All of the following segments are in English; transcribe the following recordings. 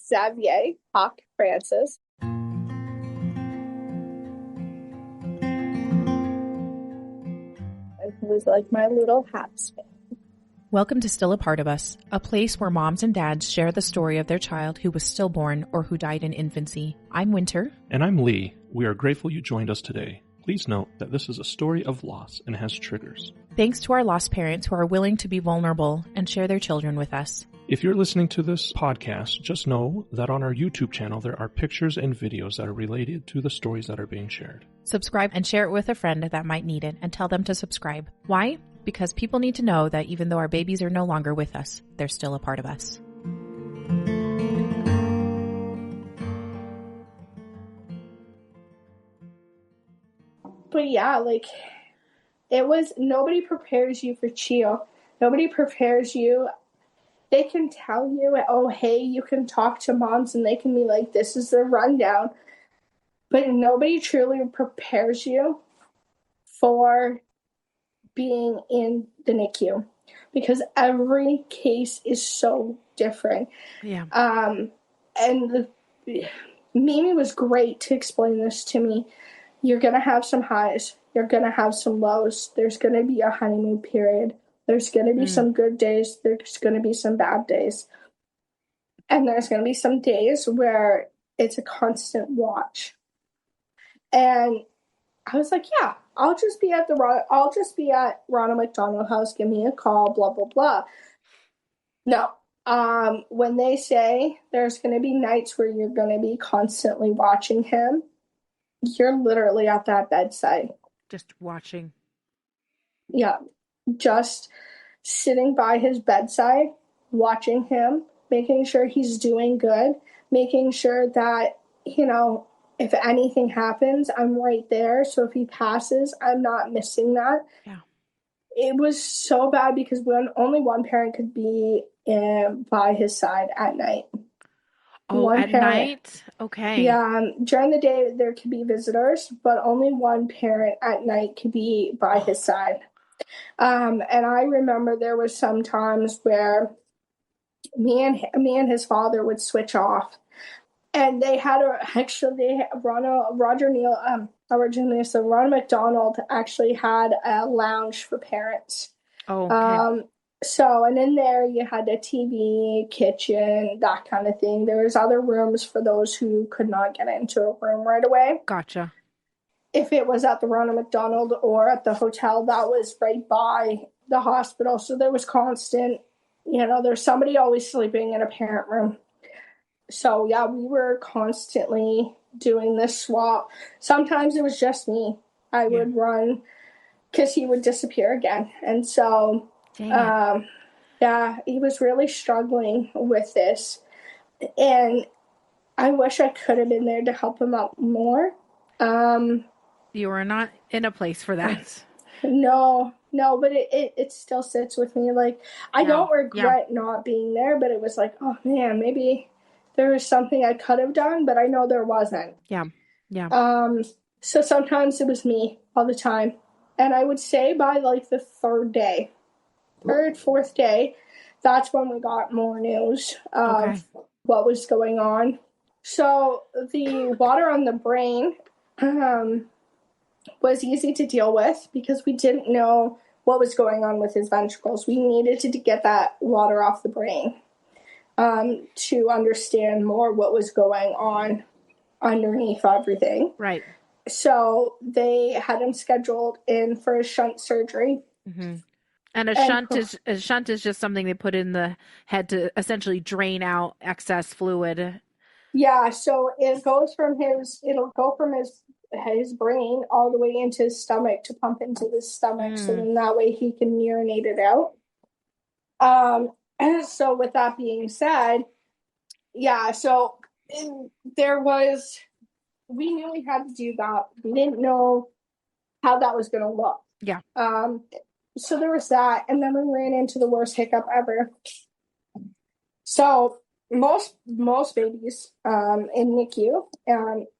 Xavier, Hawk Francis. It was like my little hat spin. Welcome to Still a Part of Us, a place where moms and dads share the story of their child who was stillborn or who died in infancy. I'm Winter. And I'm Lee. We are grateful you joined us today. Please note that this is a story of loss and has triggers. Thanks to our lost parents who are willing to be vulnerable and share their children with us. If you're listening to this podcast, just know that on our YouTube channel there are pictures and videos that are related to the stories that are being shared. Subscribe and share it with a friend that might need it, and tell them to subscribe. Why? Because people need to know that even though our babies are no longer with us, they're still a part of us. But yeah, like, it was, nobody prepares you for CHIO. Nobody prepares you. They can tell you, oh, hey, you can talk to moms and they can be like, this is the rundown. But nobody truly prepares you for being in the NICU because every case is so different. Yeah. And Mimi was great to explain this to me. You're going to have some highs. You're going to have some lows. There's going to be a honeymoon period. There's going to be some good days. There's going to be some bad days. And there's going to be some days where it's a constant watch. And I was like, yeah, I'll just be at Ronald McDonald House. Give me a call, blah, blah, blah. No. When they say there's going to be nights where you're going to be constantly watching him, you're literally at that bedside. Just watching. Yeah. Just sitting by his bedside, watching him, making sure he's doing good, making sure that, you know, if anything happens, I'm right there. So if he passes, I'm not missing that. Yeah. It was so bad because only one parent could be by his side at night. Oh, at night? Okay. Yeah. During the day, there could be visitors, but only one parent at night could be by his side. And I remember there was some times where me and his father would switch off, and Ronald McDonald actually had a lounge for parents. Oh, okay. And in there you had a TV, kitchen, that kind of thing. There was other rooms for those who could not get into a room right away. Gotcha. If it was at the Ronald McDonald or at the hotel, that was right by the hospital. So there was constant, there's somebody always sleeping in a parent room. So yeah, we were constantly doing this swap. Sometimes it was just me. I would run because he would disappear again. And so, he was really struggling with this. And I wish I could have been there to help him out more. You were not in a place for that. No, but it still sits with me. Like, I don't regret not being there, but it was like, oh man, maybe there was something I could have done, but I know there wasn't. Yeah. So sometimes it was me all the time. And I would say by like the fourth day, that's when we got more news of what was going on. So the water on the brain, was easy to deal with because we didn't know what was going on with his ventricles. We needed to get that water off the brain to understand more what was going on underneath everything. Right. So they had him scheduled in for a shunt surgery. Mm-hmm. And a shunt is just something they put in the head to essentially drain out excess fluid. Yeah, so it'll go from his brain all the way into his stomach to pump into his stomach, so then that way he can urinate it out. And so with that being said, so we knew we had to do that. We didn't know how that was going to look. Yeah. So there was that, and then we ran into the worst hiccup ever. So most babies in NICU,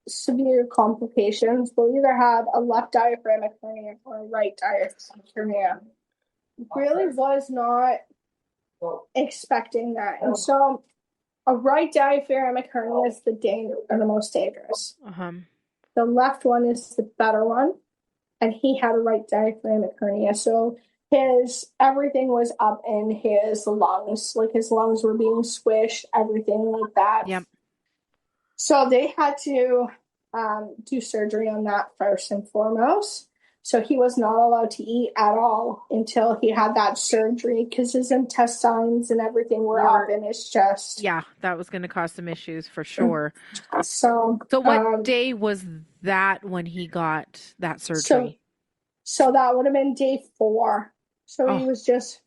severe complications will either have a left diaphragmic hernia or a right diaphragmic hernia. Really was not expecting that. And so a right diaphragmatic hernia is the most dangerous. Uh-huh. The left one is the better one, and he had a right diaphragmatic hernia. So everything was up in his lungs, like his lungs were being squished, everything like that. Yep. So they had to do surgery on that first and foremost. So he was not allowed to eat at all until he had that surgery because his intestines and everything were up in his chest. Yeah, that was going to cause some issues for sure. So what day was that when he got that surgery? So that would have been day 4. So he was just,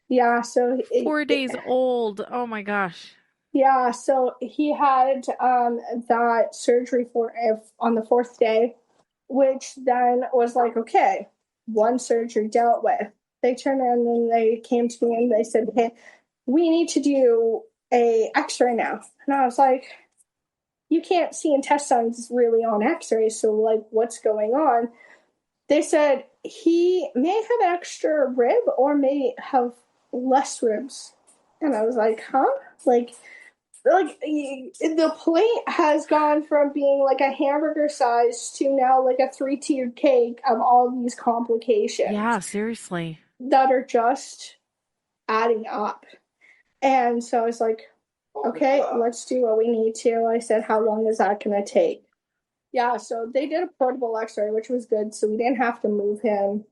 so 4 days old. Oh my gosh. Yeah, so he had that surgery on the 4th day, which then was like, okay, one surgery dealt with. They turned in and they came to me and they said, hey, we need to do a x-ray now. And I was like, you can't see intestines really on x-ray, so like what's going on? They said he may have an extra rib or may have less ribs. And I was like, huh? Like the plate has gone from being like a hamburger size to now like a 3-tiered cake of all these complications. Yeah, seriously. That are just adding up. And so I was like, okay, let's do what we need to. I said, how long is that going to take? Yeah, so they did a portable x-ray, which was good. So we didn't have to move him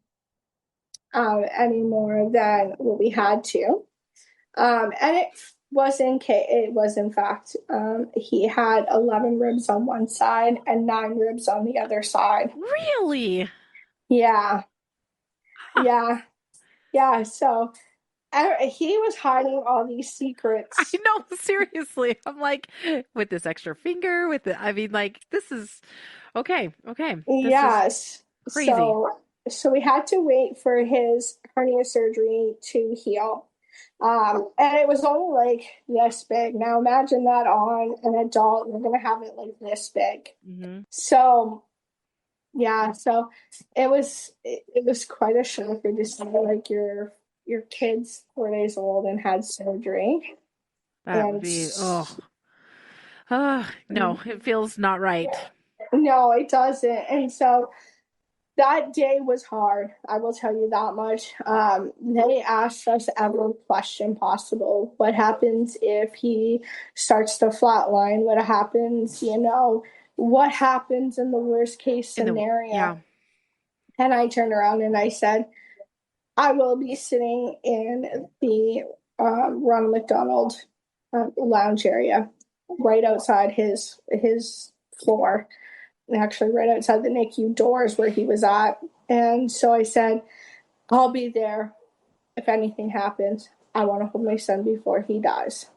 any more than what we had to. And it was in fact, he had 11 ribs on one side and 9 ribs on the other side. Really? Yeah. Huh. Yeah. So he was hiding all these secrets. I know, seriously. I'm like, with this extra finger, this is okay. Yes. Crazy. So we had to wait for his hernia surgery to heal. And it was only like this big. Now imagine that on an adult, you're going to have it like this big. Mm-hmm. So, yeah, so it was quite a shocker to see like your kid's 4 days old and had surgery. That would be, no, it feels not right. No, it doesn't. And so that day was hard. I will tell you that much. They asked us every question possible. What happens if he starts to flatline? What happens, what happens in the worst case scenario? Yeah. And I turned around and I said, I will be sitting in the Ronald McDonald lounge area right outside his floor. Actually right outside the NICU doors where he was at. And so I said, I'll be there if anything happens. I want to hold my son before he dies.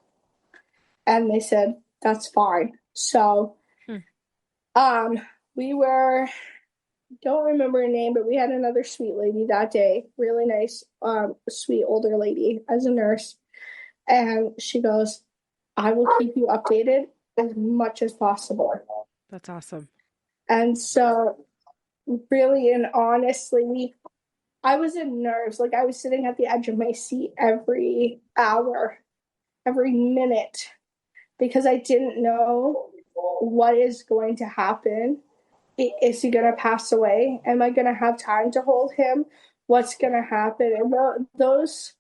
And they said, that's fine. So we were, don't remember her name, but we had another sweet lady that day, really nice, sweet older lady as a nurse. And she goes, I will keep you updated as much as possible. That's awesome. And so really and honestly, I was in nerves. Like I was sitting at the edge of my seat every hour, every minute, because I didn't know what is going to happen. Is he going to pass away? Am I going to have time to hold him? What's going to happen? And those,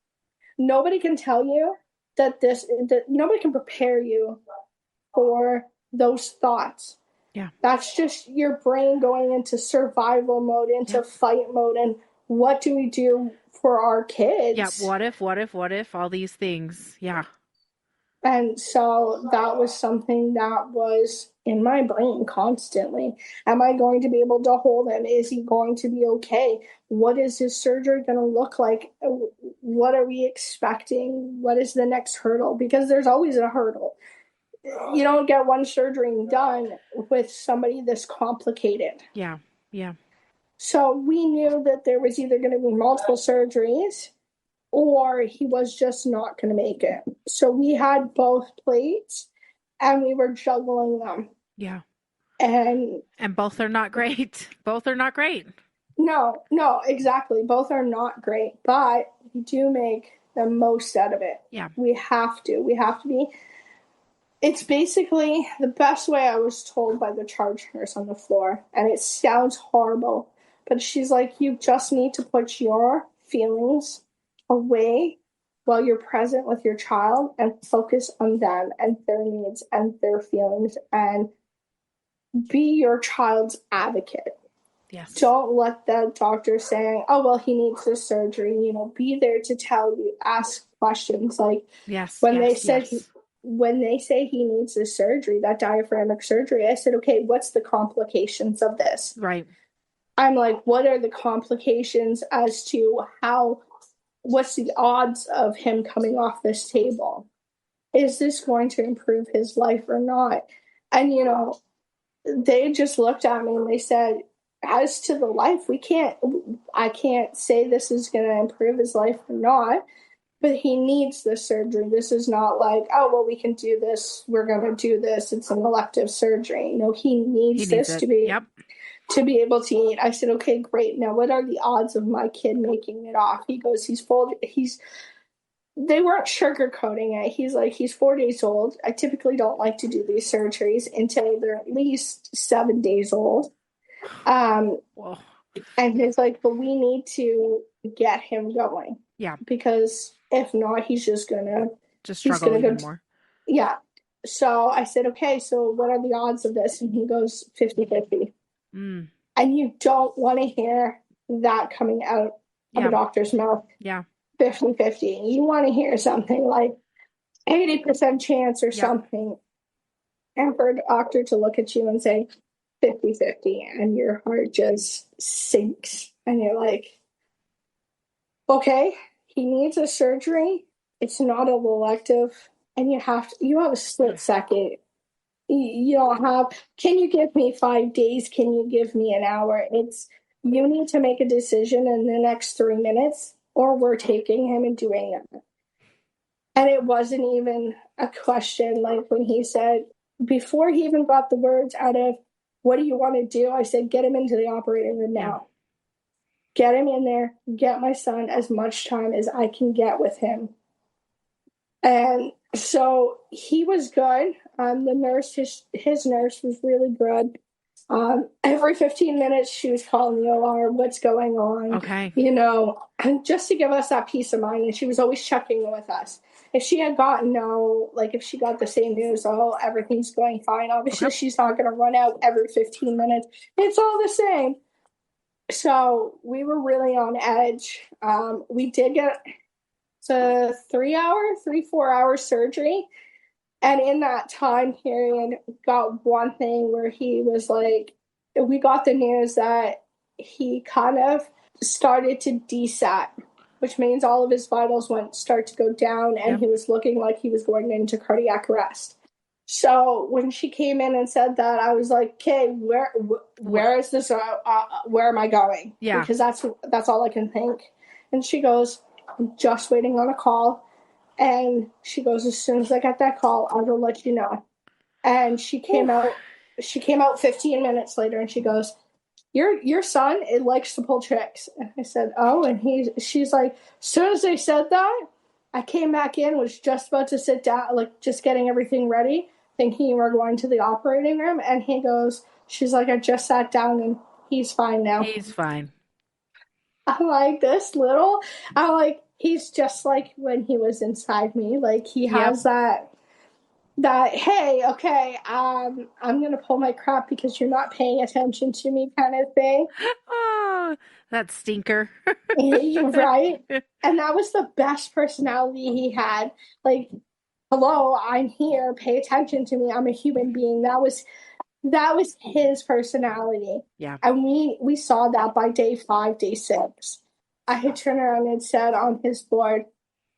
nobody can tell you that nobody can prepare you for those thoughts. Yeah. That's just your brain going into survival mode, into fight mode, and what do we do for our kids? Yeah, what if, all these things. Yeah. And so that was something that was in my brain constantly. Am I going to be able to hold him? Is he going to be okay? What is his surgery going to look like? What are we expecting? What is the next hurdle? Because there's always a hurdle. You don't get one surgery done with somebody this complicated. Yeah. So we knew that there was either going to be multiple surgeries or he was just not going to make it. So we had both plates and we were juggling them. Yeah. And both are not great. No, exactly. Both are not great, but we do make the most out of it. Yeah. We have to be. It's basically the best way I was told by the charge nurse on the floor. And it sounds horrible, but she's like, you just need to put your feelings away while you're present with your child and focus on them and their needs and their feelings and be your child's advocate. Yes. Don't let the doctor say, oh, well, he needs this surgery. You know, be there to tell you, ask questions. Like when they say he needs this surgery, that diaphragmatic surgery, I said, okay, what's the complications of this? Right. I'm like, what are the complications as to what's the odds of him coming off this table? Is this going to improve his life or not? And, you know, they just looked at me and they said, as to the life, I can't say this is going to improve his life or not, but he needs this surgery. This is not like, oh, well, we can do this. We're going to do this. It's an elective surgery. No, he needs this to be able to eat. I said, okay, great. Now, what are the odds of my kid making it off? He goes, they weren't sugarcoating it. He's like, he's 4 days old. I typically don't like to do these surgeries until they're at least 7 days old. And he's like, but we need to get him going. Yeah. Because if not, he's just gonna struggle even more. Yeah. So I said, okay, so what are the odds of this? And he goes 50-50. And you don't want to hear that coming out of a doctor's mouth. Yeah. 50-50. You want to hear something like 80% chance or something. And for a doctor to look at you and say 50-50 and your heart just sinks. And you're like, okay, he needs a surgery. It's not an elective. And you have a split second. You don't have, can you give me 5 days? Can you give me an hour? You need to make a decision in the next 3 minutes, or we're taking him and doing it. And it wasn't even a question. Like when he said, before he even got the words out of, what do you want to do? I said, get him into the operating room now. Get him in there. Get my son as much time as I can get with him. And so he was good. The nurse, his nurse was really good. Every 15 minutes, she was calling the OR, what's going on? Okay. You know, just to give us that peace of mind. And she was always checking with us. If she had gotten if she got the same news, everything's going fine, obviously she's not going to run out every 15 minutes. It's all the same. So we were really on edge. We did get a 4 hour surgery. And in that time period, got one thing where he was like, we got the news that he kind of started to desat, which means all of his vitals start to go down, and he was looking like he was going into cardiac arrest. So when she came in and said that, I was like, okay, where is this? Where am I going? Yeah. Because that's all I can think. And she goes, I'm just waiting on a call. And she goes, as soon as I get that call, I will let you know. And she came out 15 minutes later, and she goes, your son, it likes to pull tricks. And I said, oh, and she's like, as soon as they said that, I came back in, was just about to sit down, like just getting everything ready, thinking we're going to the operating room. And she's like, I just sat down and he's fine now. He's fine. I'm like, he's just like when he was inside me. Like he has that, hey, okay, I'm going to pull my crap because you're not paying attention to me kind of thing. Oh, that stinker. Right? And that was the best personality he had. Like, hello, I'm here. Pay attention to me. I'm a human being. That was his personality. Yeah. And we saw that by day 5, day 6. I had turned around and said on his board,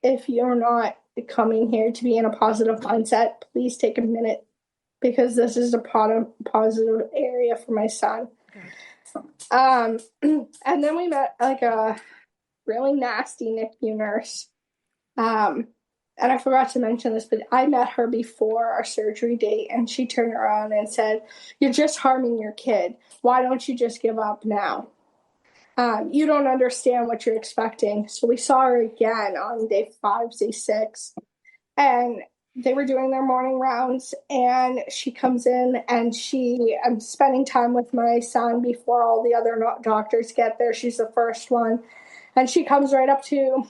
if you're not coming here to be in a positive mindset, please take a minute, because this is a positive area for my son. Okay. And then we met like a really nasty NICU nurse. And I forgot to mention this, but I met her before our surgery date, and she turned around and said, you're just harming your kid. Why don't you just give up now? You don't understand what you're expecting. So we saw her again on day 5, day 6. And they were doing their morning rounds, and she comes in, and I'm spending time with my son before all the other doctors get there. She's the first one. And she comes right up to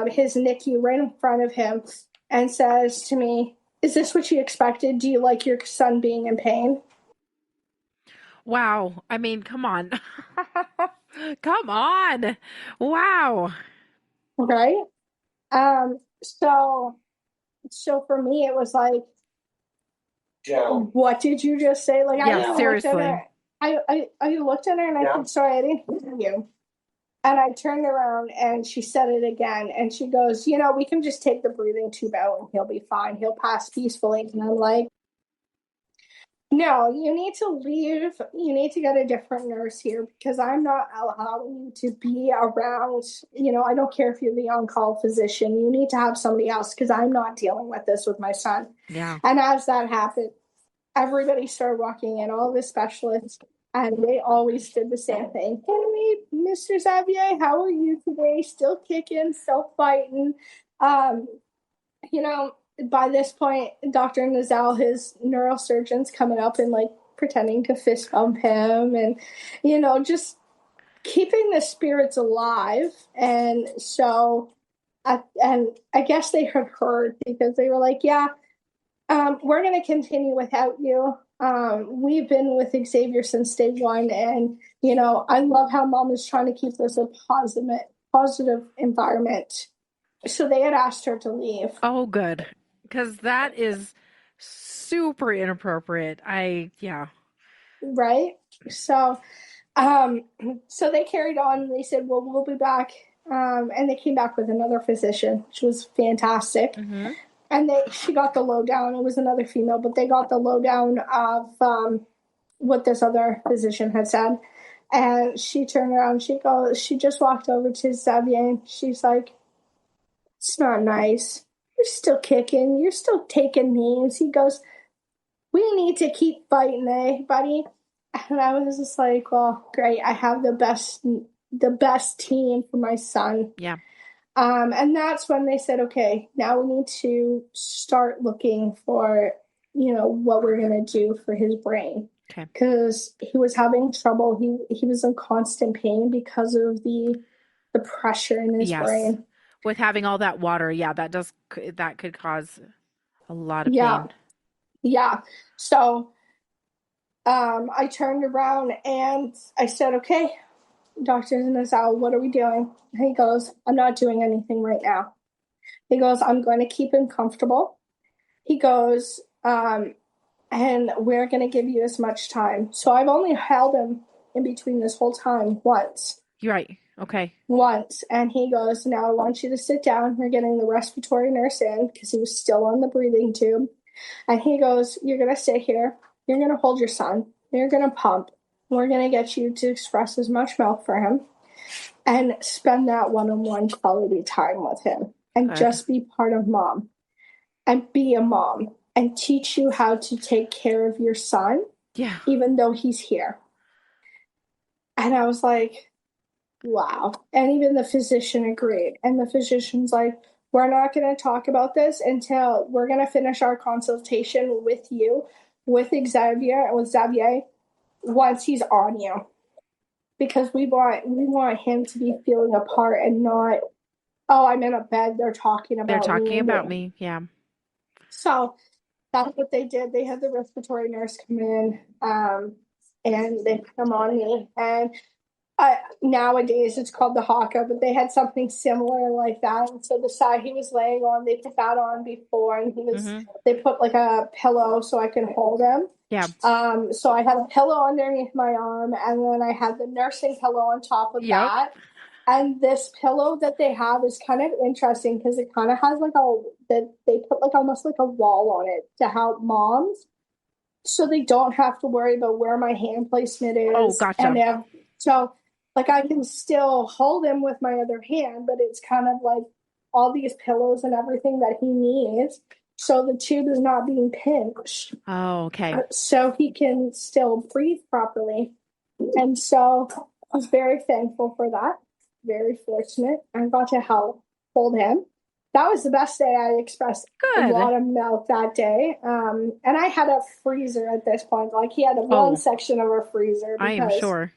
his NICU right in front of him and says to me, "Is this what you expected? Do you like your son being in pain?" Wow. I mean, come on. Come on. Wow. Right? So for me, it was like, Joe, what did you just say? Like, Yeah, I even seriously. looked at her. I looked at her and I said, "Sorry, I didn't hear you." And I turned around and she said it again. And she goes, "We can just take the breathing tube out and he'll be fine. He'll pass peacefully." And I'm like, "No, you need to leave. You need to get a different nurse here because I'm not allowing you to be around. I don't care if you're the on-call physician. You need to have somebody else because I'm not dealing with this with my son." Yeah. And as that happened, everybody started walking in, all the specialists, and they always did the same thing. "Hey, Mr. Xavier, how are you today? Still kicking, still fighting." Um, by this point, Dr. Nazal, his neurosurgeon's coming up and like pretending to fist bump him and, just keeping the spirits alive. And so, and I guess they had heard because they were like, "Yeah, we're going to continue without you. We've been with Xavier since day one. And, I love how mom is trying to keep this a positive environment." So they had asked her to leave. Oh, good. Because that is super inappropriate. Yeah. Right? So, so they carried on and they said, "Well, we'll be back." And they came back with another physician, which was fantastic. Mm-hmm. And she got the lowdown. It was another female, but they got the lowdown of what this other physician had said. And she turned around. She just walked over to Zavier and she's like, "It's not nice. You're still kicking. You're still taking names." He goes, "We need to keep fighting, buddy?" And I was just like, "Well, great. I have the best team for my son." Yeah. And that's when they said, "Okay, now we need to start looking for, what we're going to do for his brain." Okay. Because he was having trouble. He was in constant pain because of the pressure in his brain. With having all that water, yeah, that could cause a lot of Yeah. pain. Yeah. So I turned around and I said, "Okay, Dr. Nazal, what are we doing?" And he goes, "I'm not doing anything right now." He goes, "I'm going to keep him comfortable." He goes, "And we're going to give you as much time." So I've only held him in between this whole time once. You're right. Okay. Once. And he goes, "Now I want you to sit down. We're getting the respiratory nurse in," because he was still on the breathing tube. And he goes, "You're going to sit here. You're going to hold your son. You're going to pump. We're going to get you to express as much milk for him and spend that one-on-one quality time with him and just be part of mom and be a mom and teach you how to take care of your son, even though he's here." And I was like, wow. And even the physician agreed. And the physician's like, "We're not going to talk about this until we're going to finish our consultation with you, with Xavier, and with Zavier, once he's on you. Because we want him to be feeling a part and not, oh, I'm in a bed, they're talking about me." They're talking about me, yeah. So that's what they did. They had the respiratory nurse come in, and they put them on me. And nowadays it's called the Haka, but they had something similar like that. And so the side he was laying on, they put that on before, and they put like a pillow so I could hold him. Yeah. So I had a pillow underneath my arm, and then I had the nursing pillow on top of that. And this pillow that they have is kind of interesting because it kind of has they put like almost like a wall on it to help moms, so they don't have to worry about where my hand placement is. Oh, gotcha. And so like I can still hold him with my other hand, but it's kind of like all these pillows and everything that he needs, so the tube is not being pinched. Oh, okay. So he can still breathe properly. And so I was very thankful for that. Very fortunate. I got to help hold him. that was the best day. I expressed a Good. lot of milk that day. And I had a freezer at this point. Like he had one Oh, section of a freezer I am because sure.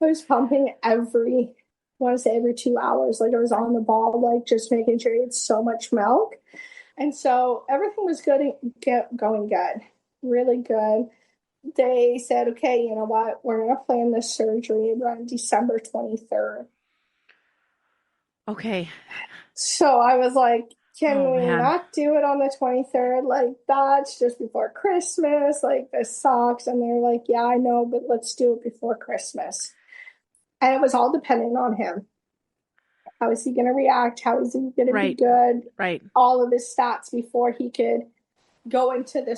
I was pumping I want to say every 2 hours. Like I was on the ball, like just making sure he had so much milk. And so everything was going good, really good. They said, okay, you know what? We're going to plan this surgery around December 23rd. Okay. So I was like, Oh, can we man. not do it on the 23rd? Like, that's just before Christmas. Like, this sucks. And they're like, yeah, I know, but let's do it before Christmas. And it was all dependent on him. How is he going to react? How is he going to be Right. good? Right. All of his stats before he could go into the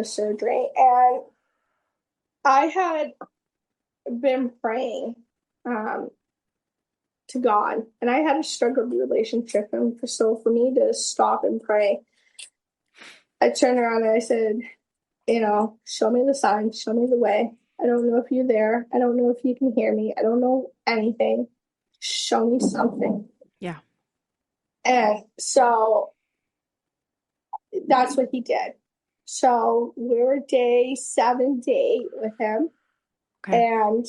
surgery. And I had been praying to God, and I had a struggled relationship, and for me to stop and pray, I turned around and I said, show me the signs, show me the way. I don't know if you're there. I don't know if you can hear me. I don't know anything. Show me something. Yeah. And so that's what he did. So we were day 7 to 8 with him. Okay.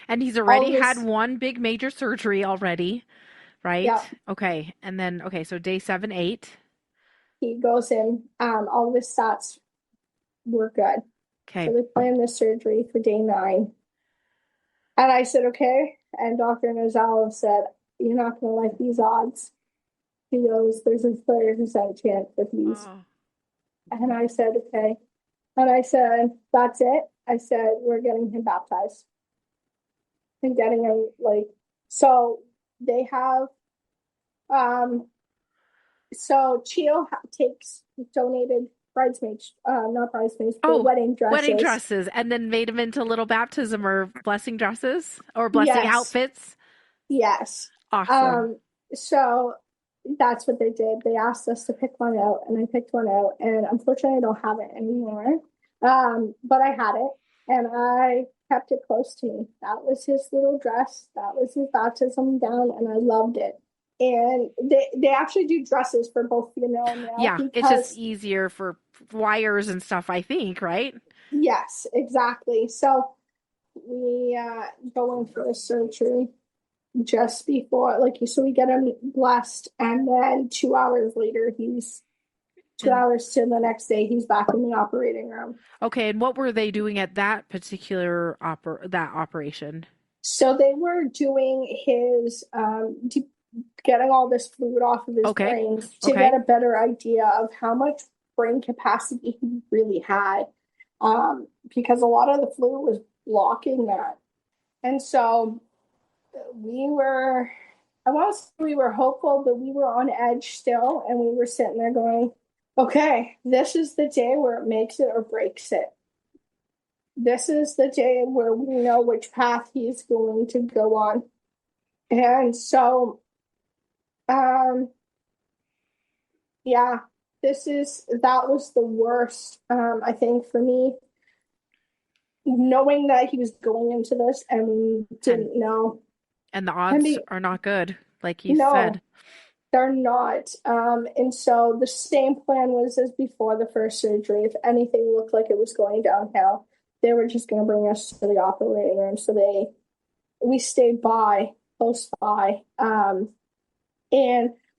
And he's all already of had his, one big major surgery already, right? yeah, Okay. And then, okay, so day 7, 8. he goes in, all of his stats were good. Okay. So they planned the surgery for day 9. And I said, okay. And Dr. Nazal said, you're not going to like these odds. He goes, there's a 30% chance that he's. Oh. And I said, okay. And I said, that's it. I said, we're getting him baptized and getting him so they have, so Chio takes donated bridesmaids, not bridesmaids, but Oh, wedding wedding dresses. dresses, and then made them into little baptism or blessing dresses or blessing Yes. outfits. Yes. Awesome. Um, so that's what they did. They asked us to pick one out, and I picked one out, and unfortunately I don't have it anymore. But I had it, and I kept it close to me. That was his little dress. That was his baptism gown, and I loved it. And they actually do dresses for both female and male Yeah, it's just because easier for wires and stuff, I think, right? yes, exactly. So we go in for the surgery just before, so we get him blessed, and then 2 hours later, he's 2 hours to the next day, he's back in the operating room. Okay, and what were they doing at that particular that operation? So they were doing his getting all this fluid off of his Okay. brain to Okay. get a better idea of how much brain capacity he really had, because a lot of the fluid was blocking that. And so I want to say we were hopeful, but we were on edge still, and we were sitting there going, okay, this is the day where it makes it or breaks it. This is the day where we know which path he's going to go on. And so, yeah, that was the worst, I think, for me, knowing that he was going into this and we didn't know. And the odds are not good, like you No, said. they're not. And so the same plan was as before the first surgery. If anything looked like it was going downhill, they were just going to bring us to the operating room. So we stayed close by.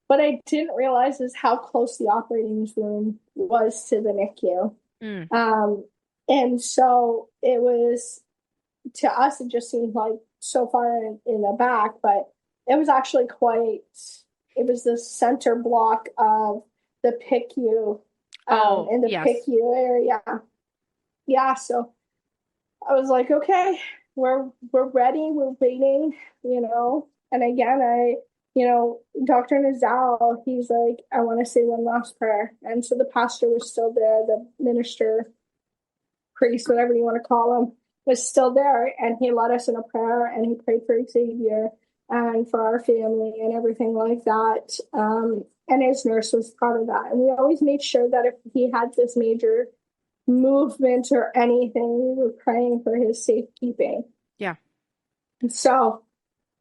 But I didn't realize is how close the operating room was to the NICU. And so it was, to us, it just seemed like so far in the back, but it was actually it was the center block of the PICU, in the yes. PICU area. Yeah, so I was like, okay, we're ready, we're waiting, And again, Dr. Nazal, he's like, I want to say one last prayer. And so the pastor was still there, the minister, priest, whatever you want to call him, was still there, and he led us in a prayer, and he prayed for Xavier and for our family and everything like that. And his nurse was part of that. And we always made sure that if he had this major movement or anything, we were praying for his safekeeping. Yeah. So,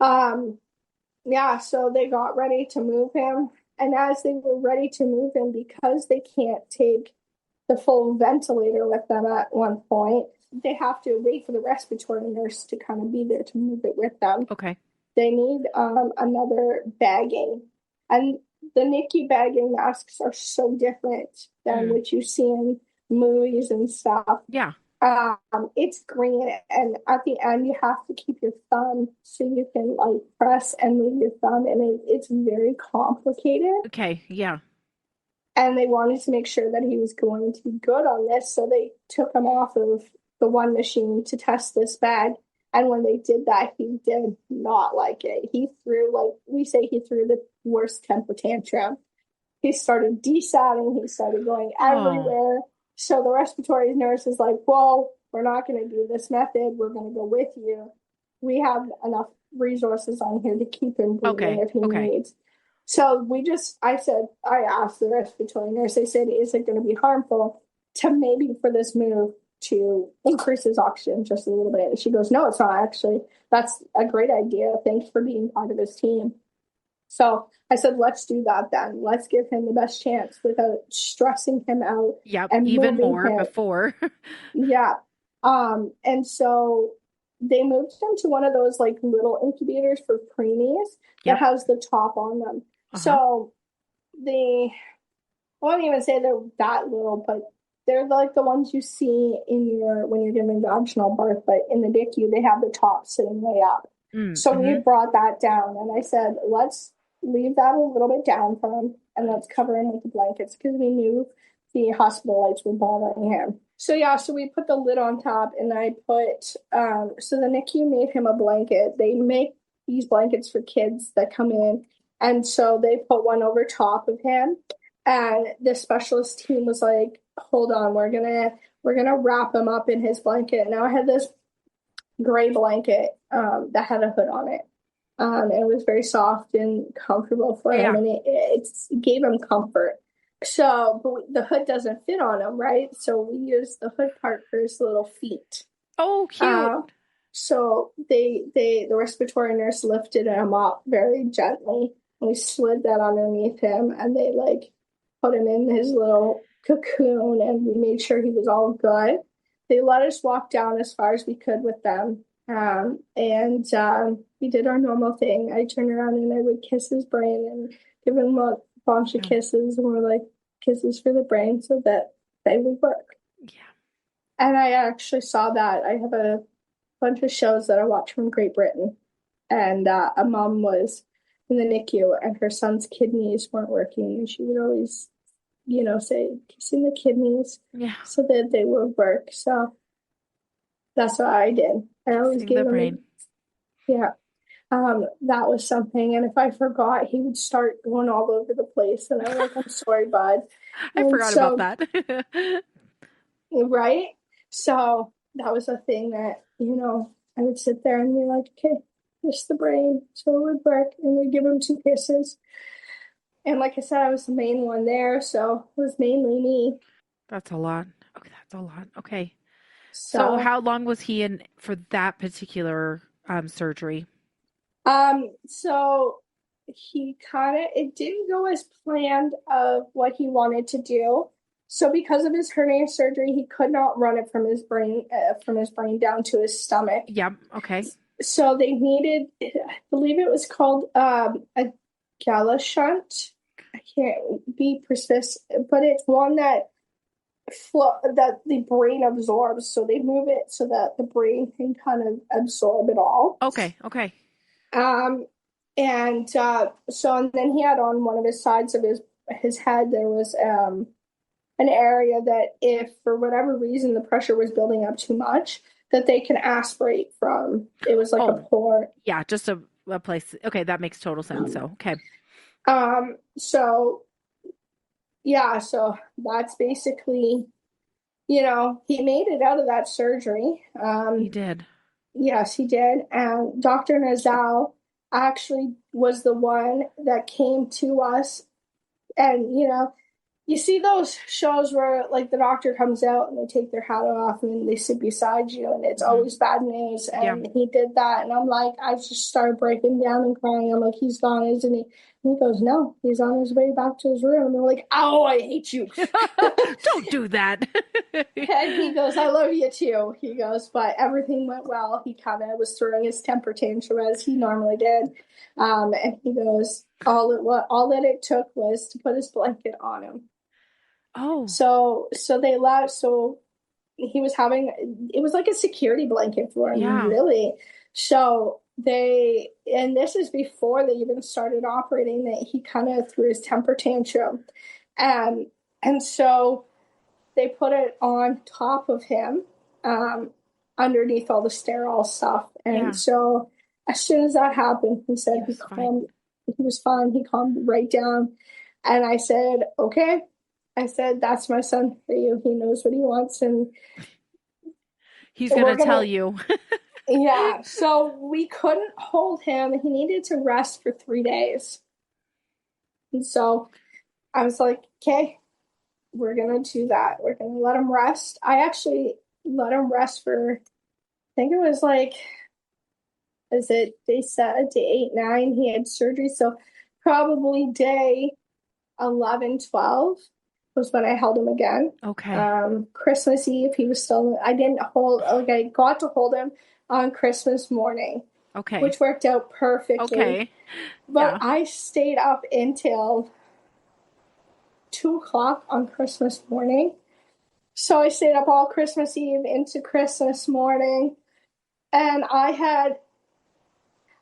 so they got ready to move him. And as they were ready to move him, because they can't take the full ventilator with them at one point, they have to wait for the respiratory nurse to kind of be there to move it with them. Okay. They need another bagging. And the NICU bagging masks are so different than what you see in movies and stuff. Yeah. It's green, and at the end you have to keep your thumb so you can like press and move your thumb, and it's very complicated. Okay. Yeah. And they wanted to make sure that he was going to be good on this, so they took him off of the one machine to test this bag. And when they did that, he did not like it. He threw, like we say, he threw the worst temper tantrum. He started desatting. He started going everywhere. So the respiratory nurse is like, well, we're not going to do this method. We're going to go with you. We have enough resources on here to keep him breathing if he needs. So I asked the respiratory nurse, I said, is it going to be harmful to maybe for this move to increase his oxygen just a little bit? And she goes, no, it's not actually. That's a great idea. Thanks for being part of his team. So I said, let's do that then. Let's give him the best chance without stressing him out. Yeah, and even more him. Before. Yeah. And so they moved him to one of those like little incubators for preemies that has the top on them. So I won't even say they're that little, but they're like the ones you see when you're giving vaginal birth, but in the NICU, they have the top sitting way up. So we brought that down, and I said, let's leave that a little bit down for him, and let's cover him with the blankets, because we knew the hospital lights were bothering him. So we put the lid on top, and I put, so the NICU made him a blanket. They make these blankets for kids that come in, and so they put one over top of him, and the specialist team was like, hold on, we're gonna wrap him up in his blanket. Now I had this gray blanket that had a hood on it. And it was very soft and comfortable for him, and it gave him comfort. So, but the hood doesn't fit on him, right? So we used the hood part for his little feet. Oh, cute. So the respiratory nurse lifted him up very gently, and we slid that underneath him, and they like put him in his little cocoon, and we made sure he was all good. They let us walk down as far as we could with them. And we did our normal thing. I turned around and I would kiss his brain and give him a bunch of kisses, and we're like, kisses for the brain so that they would work. Yeah. And I actually saw that. I have a bunch of shows that I watch from Great Britain, and a mom was in the NICU and her son's kidneys weren't working, and she would always, say, kissing the kidneys so that they would work. So that's what I did. I always gave him brain. That was something. And if I forgot, he would start going all over the place. And I'm like, I'm sorry, bud. I forgot about that. Right? So that was a thing that, I would sit there and be like, okay, kiss the brain. So it would work. And we'd give him 2 kisses. And like I said, I was the main one there. So it was mainly me. That's a lot. Okay, that's a lot. Okay. So how long was he in for that particular surgery? So he it didn't go as planned of what he wanted to do. So because of his hernia surgery, he could not run it from his brain down to his stomach. Yep. Okay. So they needed, I believe it was called a Gala shunt. I can't be precise, but it's one that the brain absorbs, so they move it so that the brain can kind of absorb it all. Okay. And then he had on one of his sides of his head, there was an area that if for whatever reason the pressure was building up too much, that they can aspirate from. It was like a port. Yeah, just a place. Okay, that makes total sense. So, okay. So that's basically, he made it out of that surgery. He did. Yes, he did. And Dr. Nazal actually was the one that came to us. And, you see those shows where, like, the doctor comes out and they take their hat off and they sit beside you, and it's always bad news. And he did that. And I'm like, I just started breaking down and crying. I'm like, he's gone, isn't he? He goes, no, he's on his way back to his room. And they're like, oh, I hate you. Don't do that. And he goes, I love you too. He goes, but everything went well. He kind of was throwing his temper tantrum as he normally did. And he goes, all that it took was to put his blanket on him. Oh. So they left. So he was it was like a security blanket for him, really. So and this is before they even started operating, that he kind of threw his temper tantrum. And so they put it on top of him, underneath all the sterile stuff. And so as soon as that happened, he said he was fine. He calmed right down. And I said, okay. I said, that's my son for you. He knows what he wants. And he's going to tell you. Yeah. So we couldn't hold him. He needed to rest for 3 days. And so I was like, okay, we're going to do that. We're going to let him rest. I actually let him rest for, I think it was like, day 8, 9, he had surgery. So probably day 11, 12 was when I held him again. Okay. Christmas Eve, he was still, I got to hold him on Christmas morning. Okay. Which worked out perfectly. Okay. But I stayed up until 2:00 on Christmas morning. So I stayed up all Christmas Eve into Christmas morning. And I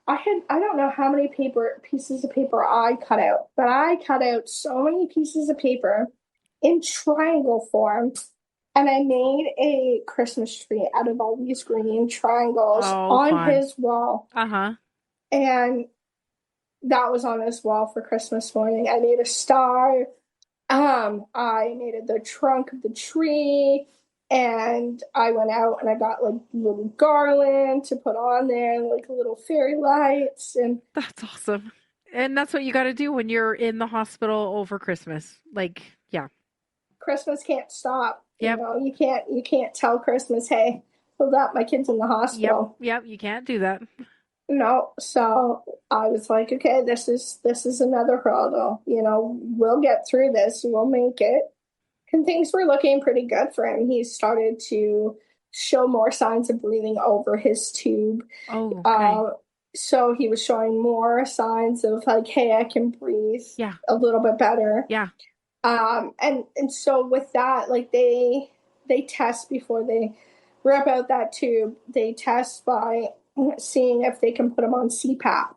don't know how many pieces of paper I cut out, but I cut out so many pieces of paper in triangle form. And I made a Christmas tree out of all these green triangles on his wall. And that was on his wall for Christmas morning. I made a star. I made the trunk of the tree. And I went out and I got like little garland to put on there, and like little fairy lights. And that's awesome. And that's what you got to do when you're in the hospital over Christmas. Christmas can't stop. Yep. You know, you can't tell Christmas, hey, hold up, my kid's in the hospital. Yep, you can't do that. No, so I was like, okay, this is another hurdle. You know, we'll get through this. We'll make it. And things were looking pretty good for him. He started to show more signs of breathing over his tube. Oh, okay. So he was showing more signs of like, hey, I can breathe a little bit better. Yeah. And so with that, like they test before they rip out that tube. They test by seeing if they can put him on CPAP,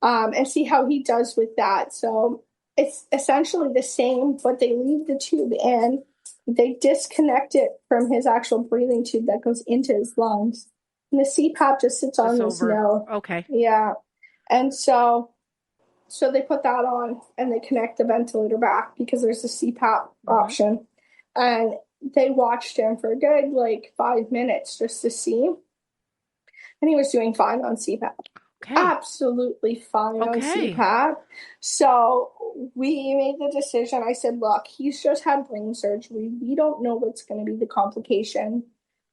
and see how he does with that. So it's essentially the same, but they leave the tube in. They disconnect it from his actual breathing tube that goes into his lungs. And the CPAP just sits on his nose. Okay. Yeah. And so they put that on and they connect the ventilator back because there's a CPAP option. And they watched him for a good 5 minutes just to see. And he was doing fine on CPAP. Okay. Absolutely fine on CPAP. So we made the decision. I said, look, he's just had brain surgery. We don't know what's going to be the complication.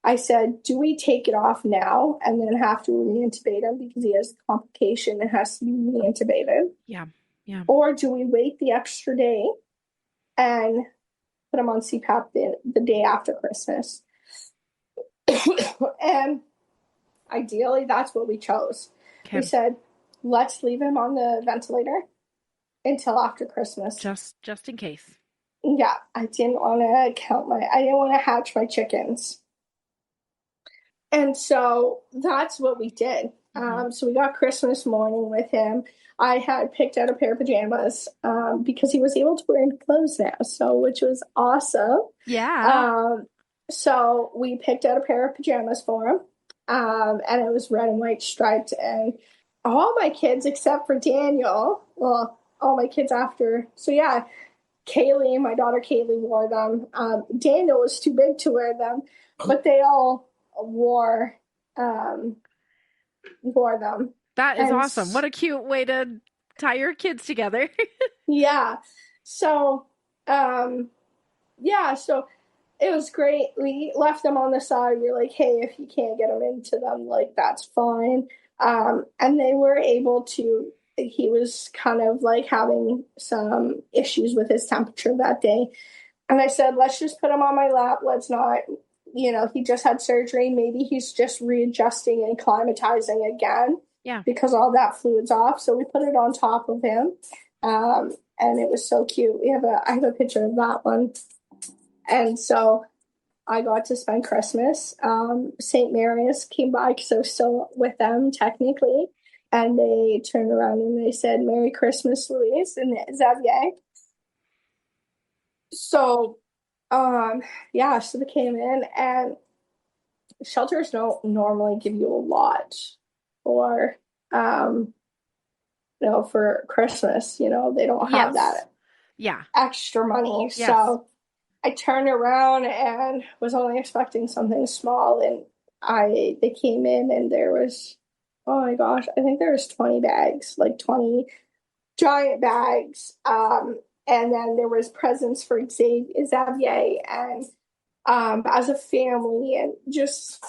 I said, do we take it off now and then have to reintubate him because he has a complication and has to be reintubated? Yeah. Or do we wait the extra day and put him on CPAP the day after Christmas? And ideally, that's what we chose. Okay. We said, let's leave him on the ventilator until after Christmas. Just in case. Yeah, I didn't want to hatch my chickens. And so that's what we did. So we got Christmas morning with him. I had picked out a pair of pajamas because he was able to wear clothes now, which was awesome. Yeah. So we picked out a pair of pajamas for him, and it was red and white striped. And all my kids except for Daniel, well, all my kids after. So yeah, my daughter Kaylee wore them. Daniel was too big to wear them, but they all wore them. That is awesome. What a cute way to tie your kids together. Yeah. So so it was great. We left them on the side. We were like, hey, if you can't get them into them, that's fine. And they were able to he was kind of like having some issues with his temperature that day. And I said, let's just put him on my lap. Let's not, he just had surgery. Maybe he's just readjusting and acclimatizing again. Yeah. Because all that fluid's off. So we put it on top of him. And it was so cute. I have a picture of that one. And so I got to spend Christmas. St. Mary's came by because I was still with them technically. And they turned around and they said, Merry Christmas, Louise and Xavier. So, so they came in, and shelters don't normally give you a lot for, for Christmas. They don't have that extra money. Yes. So I turned around and was only expecting something small, and they came in and there was, oh my gosh, I think there was 20 bags, like 20 giant bags. And then there was presents for Xavier and as a family, and just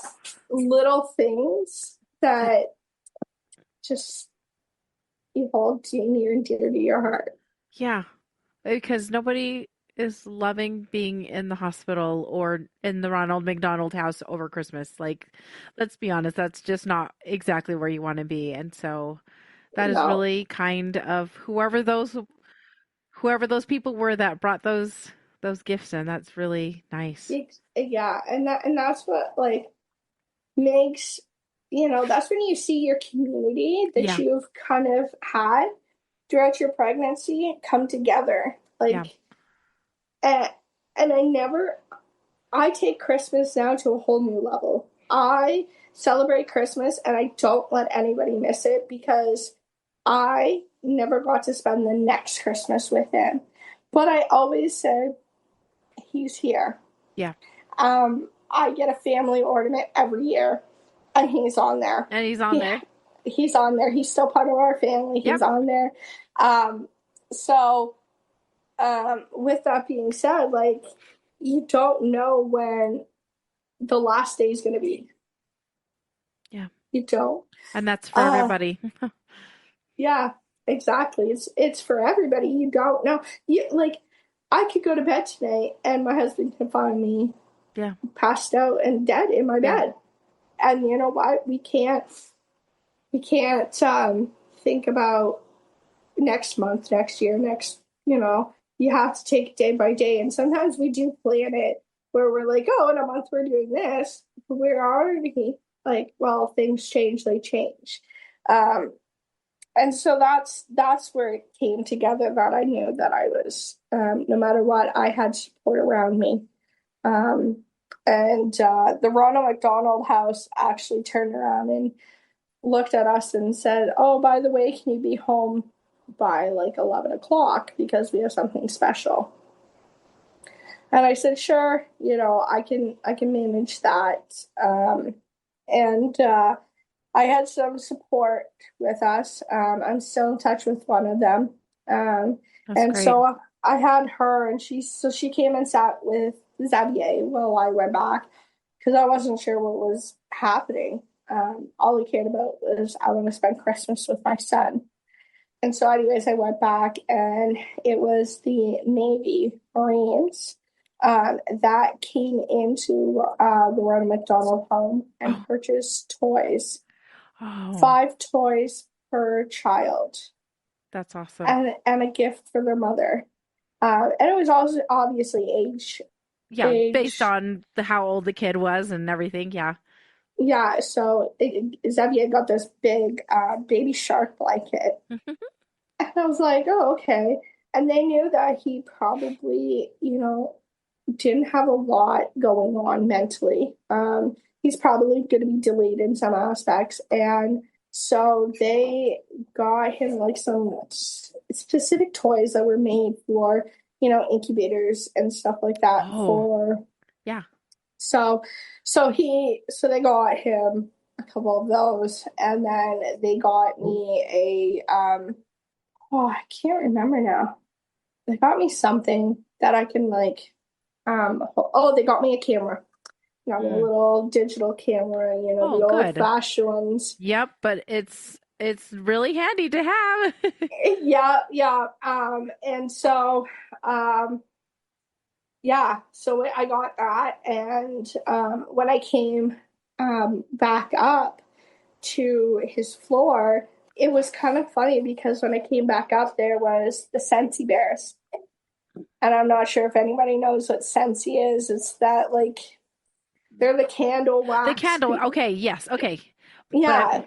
little things that just you hold near and dear to your heart. Yeah, because nobody is loving being in the hospital or in the Ronald McDonald house over Christmas. Like, let's be honest, that's just not exactly where you want to be. And so that is really kind of whoever those people were that brought those gifts in. That's really nice. Yeah, and that's what like makes, that's when you see your community that you've kind of had throughout your pregnancy come together. Like, and I take Christmas now to a whole new level. I celebrate Christmas and I don't let anybody miss it because I never got to spend the next Christmas with him. But I always said, he's here. Yeah. I get a family ornament every year, and he's on there. And he's on there. He's on there. He's still part of our family. He's on there. With that being said, like, you don't know when the last day is going to be. Yeah. You don't. And that's for everybody. Yeah, exactly. It's for everybody. You don't know. I could go to bed tonight and my husband can find me passed out and dead in my bed. And you know what? We can't think about next month, next year, you have to take it day by day. And sometimes we do plan it where we're like, oh, in a month we're doing this. We're already like, well, things change, they change. And so that's where it came together, that I knew that I was, no matter what, I had support around me. The Ronald McDonald House actually turned around and looked at us and said, oh, by the way, can you be home by like 11 o'clock because we have something special? And I said, sure, I can manage that. I had some support with us. I'm still in touch with one of them. Great. So I had her, and she came and sat with Zavier while I went back because I wasn't sure what was happening. All I cared about was I want to spend Christmas with my son. And so anyways, I went back, and it was the Navy Marines that came into the Ronald McDonald home and purchased toys. Oh. 5 toys per child. That's awesome. And a gift for their mother. And it was also obviously age. Yeah, based on how old the kid was and everything, yeah. Yeah, so Xavier got this big baby shark blanket. And I was like, oh, okay. And they knew that he probably, didn't have a lot going on mentally. He's probably going to be delayed in some aspects. And so they got him like some specific toys that were made for, incubators and stuff like that. So they got him a couple of those, and then they got me I can't remember now. They got me something that I can they got me a camera. Got me a little digital camera, the old-fashioned ones. Yep, but it's it's really handy to have. Yeah. And so, so I got that. And when I came back up to his floor, it was kind of funny because when I came back up, there was the Scentsy bears. And I'm not sure if anybody knows what Scentsy is. It's that, like, they're the candle wax. The candle. Okay. Yes. Okay. Yeah.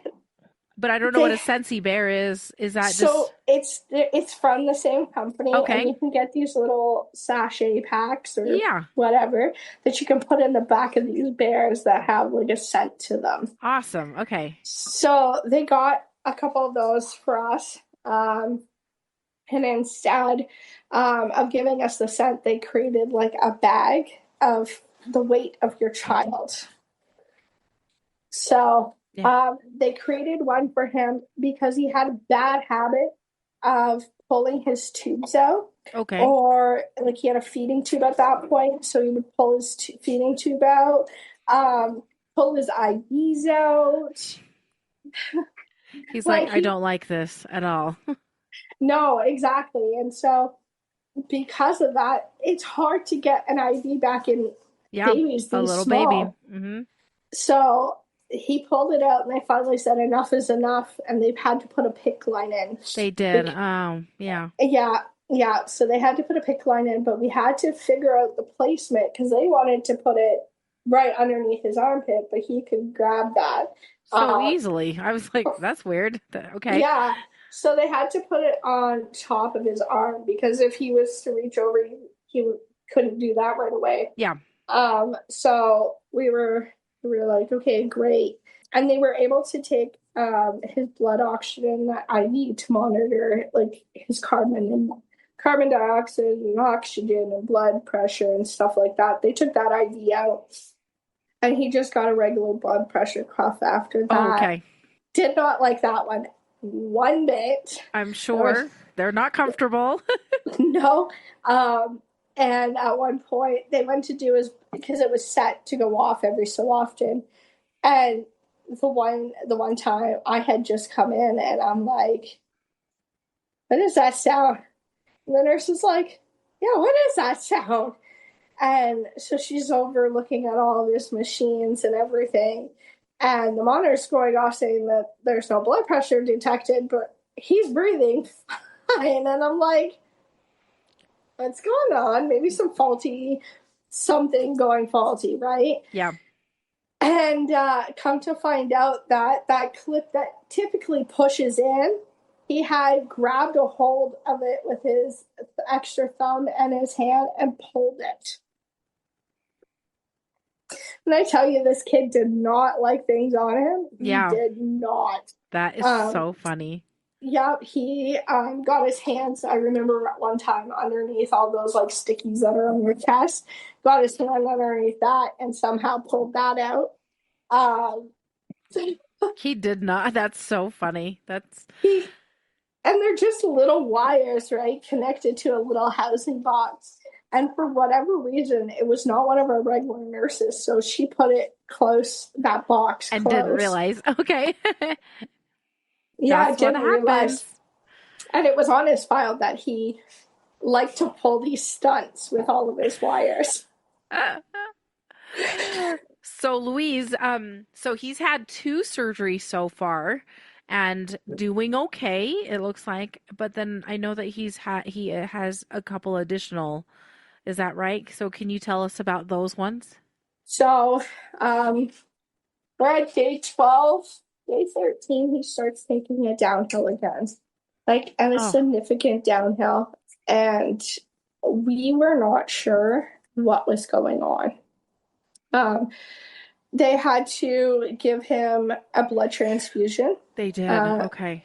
But I don't know what a Scentsy bear is. Is that so just... it's from the same company, Okay. and you can get these little sachet packs or Yeah. whatever that you can put in the back of these bears that have like a scent to them. Awesome. Okay. So they got a couple of those for us, and instead of giving us the scent, they created like a bag of the weight of your child. So they created one for him because he had a bad habit of pulling his tubes out. Okay. Or like he had a feeding tube at that point, so he would pull his feeding tube out, pull his IVs out. He's like, I don't like this at all. No, exactly. And so because of that, it's hard to get an IV back in babies. A little small. baby. Mm-hmm. So he pulled it out, and they finally said enough is enough, and they've had to put a PICC line in. They did. Yeah. So they had to put a PICC line in, but we had to figure out the placement because they wanted to put it right underneath his armpit, but he could grab that so easily. I was like, that's weird. Okay. Yeah. So they had to put it on top of his arm because if he was to reach over, he couldn't do that right away. Yeah. So we were like, okay, great. And they were able to take his blood oxygen IV to monitor like his carbon dioxide and oxygen and blood pressure and stuff like that. They took that IV out, and he just got a regular blood pressure cuff after that. Oh, okay. Did not like that one bit. I'm sure they're not comfortable. No. And at one point they went to do because it was set to go off every so often. And the one time I had just come in and I'm like, what does that sound? And the nurse is like, yeah, what is that sound? And so she's over looking at all of his machines and everything. And the monitor's going off saying that there's no blood pressure detected, but he's breathing fine. And I'm like, what's going on? Maybe something going faulty, right? Yeah. And come to find out that clip that typically pushes in, he had grabbed a hold of it with his extra thumb and his hand and pulled it. And I tell you, this kid did not like things on him. Yeah. He did not. That is so funny. Yeah, he got his hands, I remember at one time, underneath all those like stickies that are on your chest, got his hand underneath that and somehow pulled that out. He did not. That's so funny. And they're just little wires, right, connected to a little housing box. And for whatever reason, it was not one of our regular nurses, so she put it that box and close. Didn't realize. Okay. Yeah, I didn't realize. And it was on his file that he liked to pull these stunts with all of his wires. So Louise, so he's had 2 surgeries so far and doing okay, it looks like. But then I know that he has a couple additional. Is that right? So can you tell us about those ones? So we're at day 12. Day 13, he starts taking it downhill again, and a significant downhill. And we were not sure what was going on. They had to give him a blood transfusion. They did. Okay.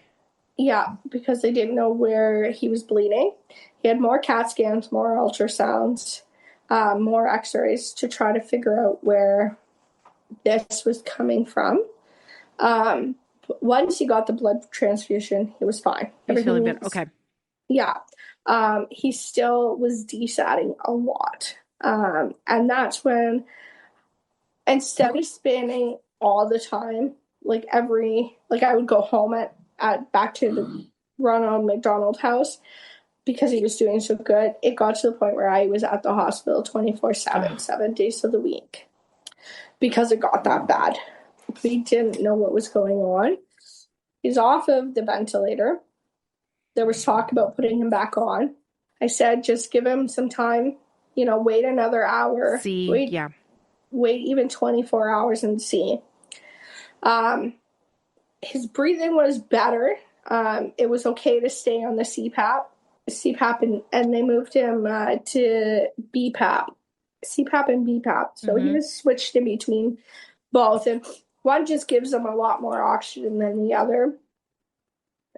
Yeah, because they didn't know where he was bleeding. He had more CAT scans, more ultrasounds, more x-rays to try to figure out where this was coming from. Once he got the blood transfusion, he was fine. He's feeling better. Okay. Yeah. He still was desatting a lot. And that's when, instead of spinning all the time, I would go home at back to the Ronald McDonald House because he was doing so good. It got to the point where I was at the hospital 24/7, 7 days of the week because it got that bad. We didn't know what was going on. He's off of the ventilator. There was talk about putting him back on. I said, just give him some time, wait another hour. Wait even 24 hours and see. His breathing was better. It was okay to stay on the CPAP, and they moved him to BPAP, CPAP and BPAP. So he was switched in between both, and one just gives him a lot more oxygen than the other.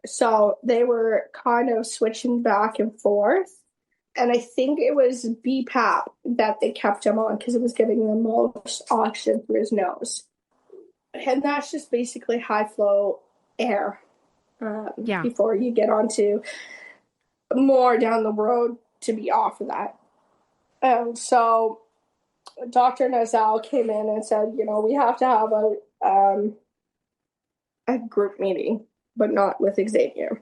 So they were kind of switching back and forth. And I think it was BPAP that they kept him on because it was giving the most oxygen through his nose. And that's just basically high flow air before you get onto more down the road to be off of that. And so Dr. Nazal came in and said, we have to have a group meeting, but not with Xavier.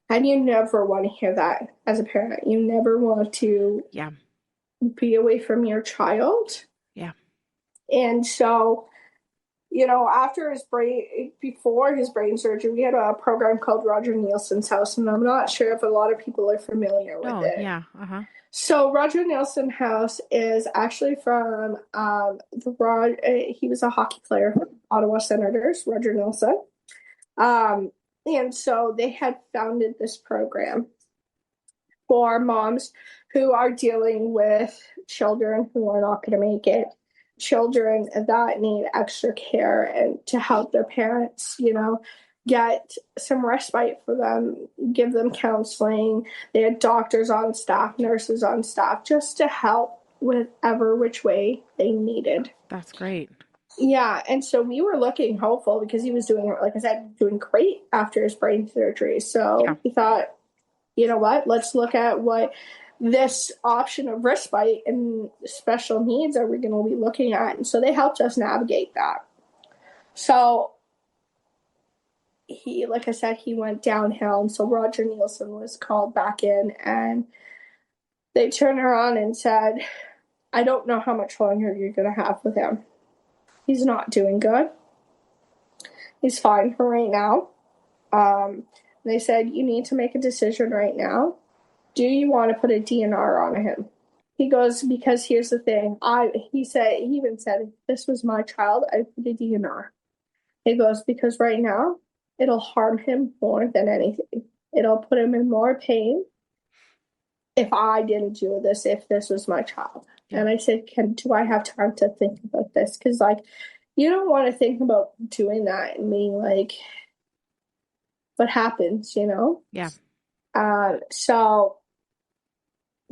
And you never want to hear that as a parent. You never want to be away from your child. Yeah. And so, before his brain surgery, we had a program called Roger Nielsen's House, and I'm not sure if a lot of people are familiar with it. Yeah. Uh-huh. So Roger Nielsen House is actually from he was a hockey player, Ottawa Senators, Roger Nielsen. And so they had founded this program for moms who are dealing with children who are not going to make it, children that need extra care, and to help their parents, get some respite for them, give them counseling. They had doctors on staff, nurses on staff, just to help whatever which way they needed. That's great. Yeah, and so we were looking hopeful because he was doing, like I said, doing great after his brain surgery. So we thought, you know what, let's look at what this option of respite and special needs are we going to be looking at. And so they helped us navigate that. So he, like I said, he went downhill. And so Roger Nielsen was called back in, and they turned around and said, I don't know how much longer you're going to have with him. He's not doing good. He's fine for right now. They said, you need to make a decision right now. Do you want to put a DNR on him? He goes, because here's the thing. He even said, if this was my child, I'd put a DNR. He goes, because right now, it'll harm him more than anything. It'll put him in more pain if I didn't do this, if this was my child. And I said, do I have time to think about this? Because, you don't want to think about doing that and being like, what happens, Yeah. So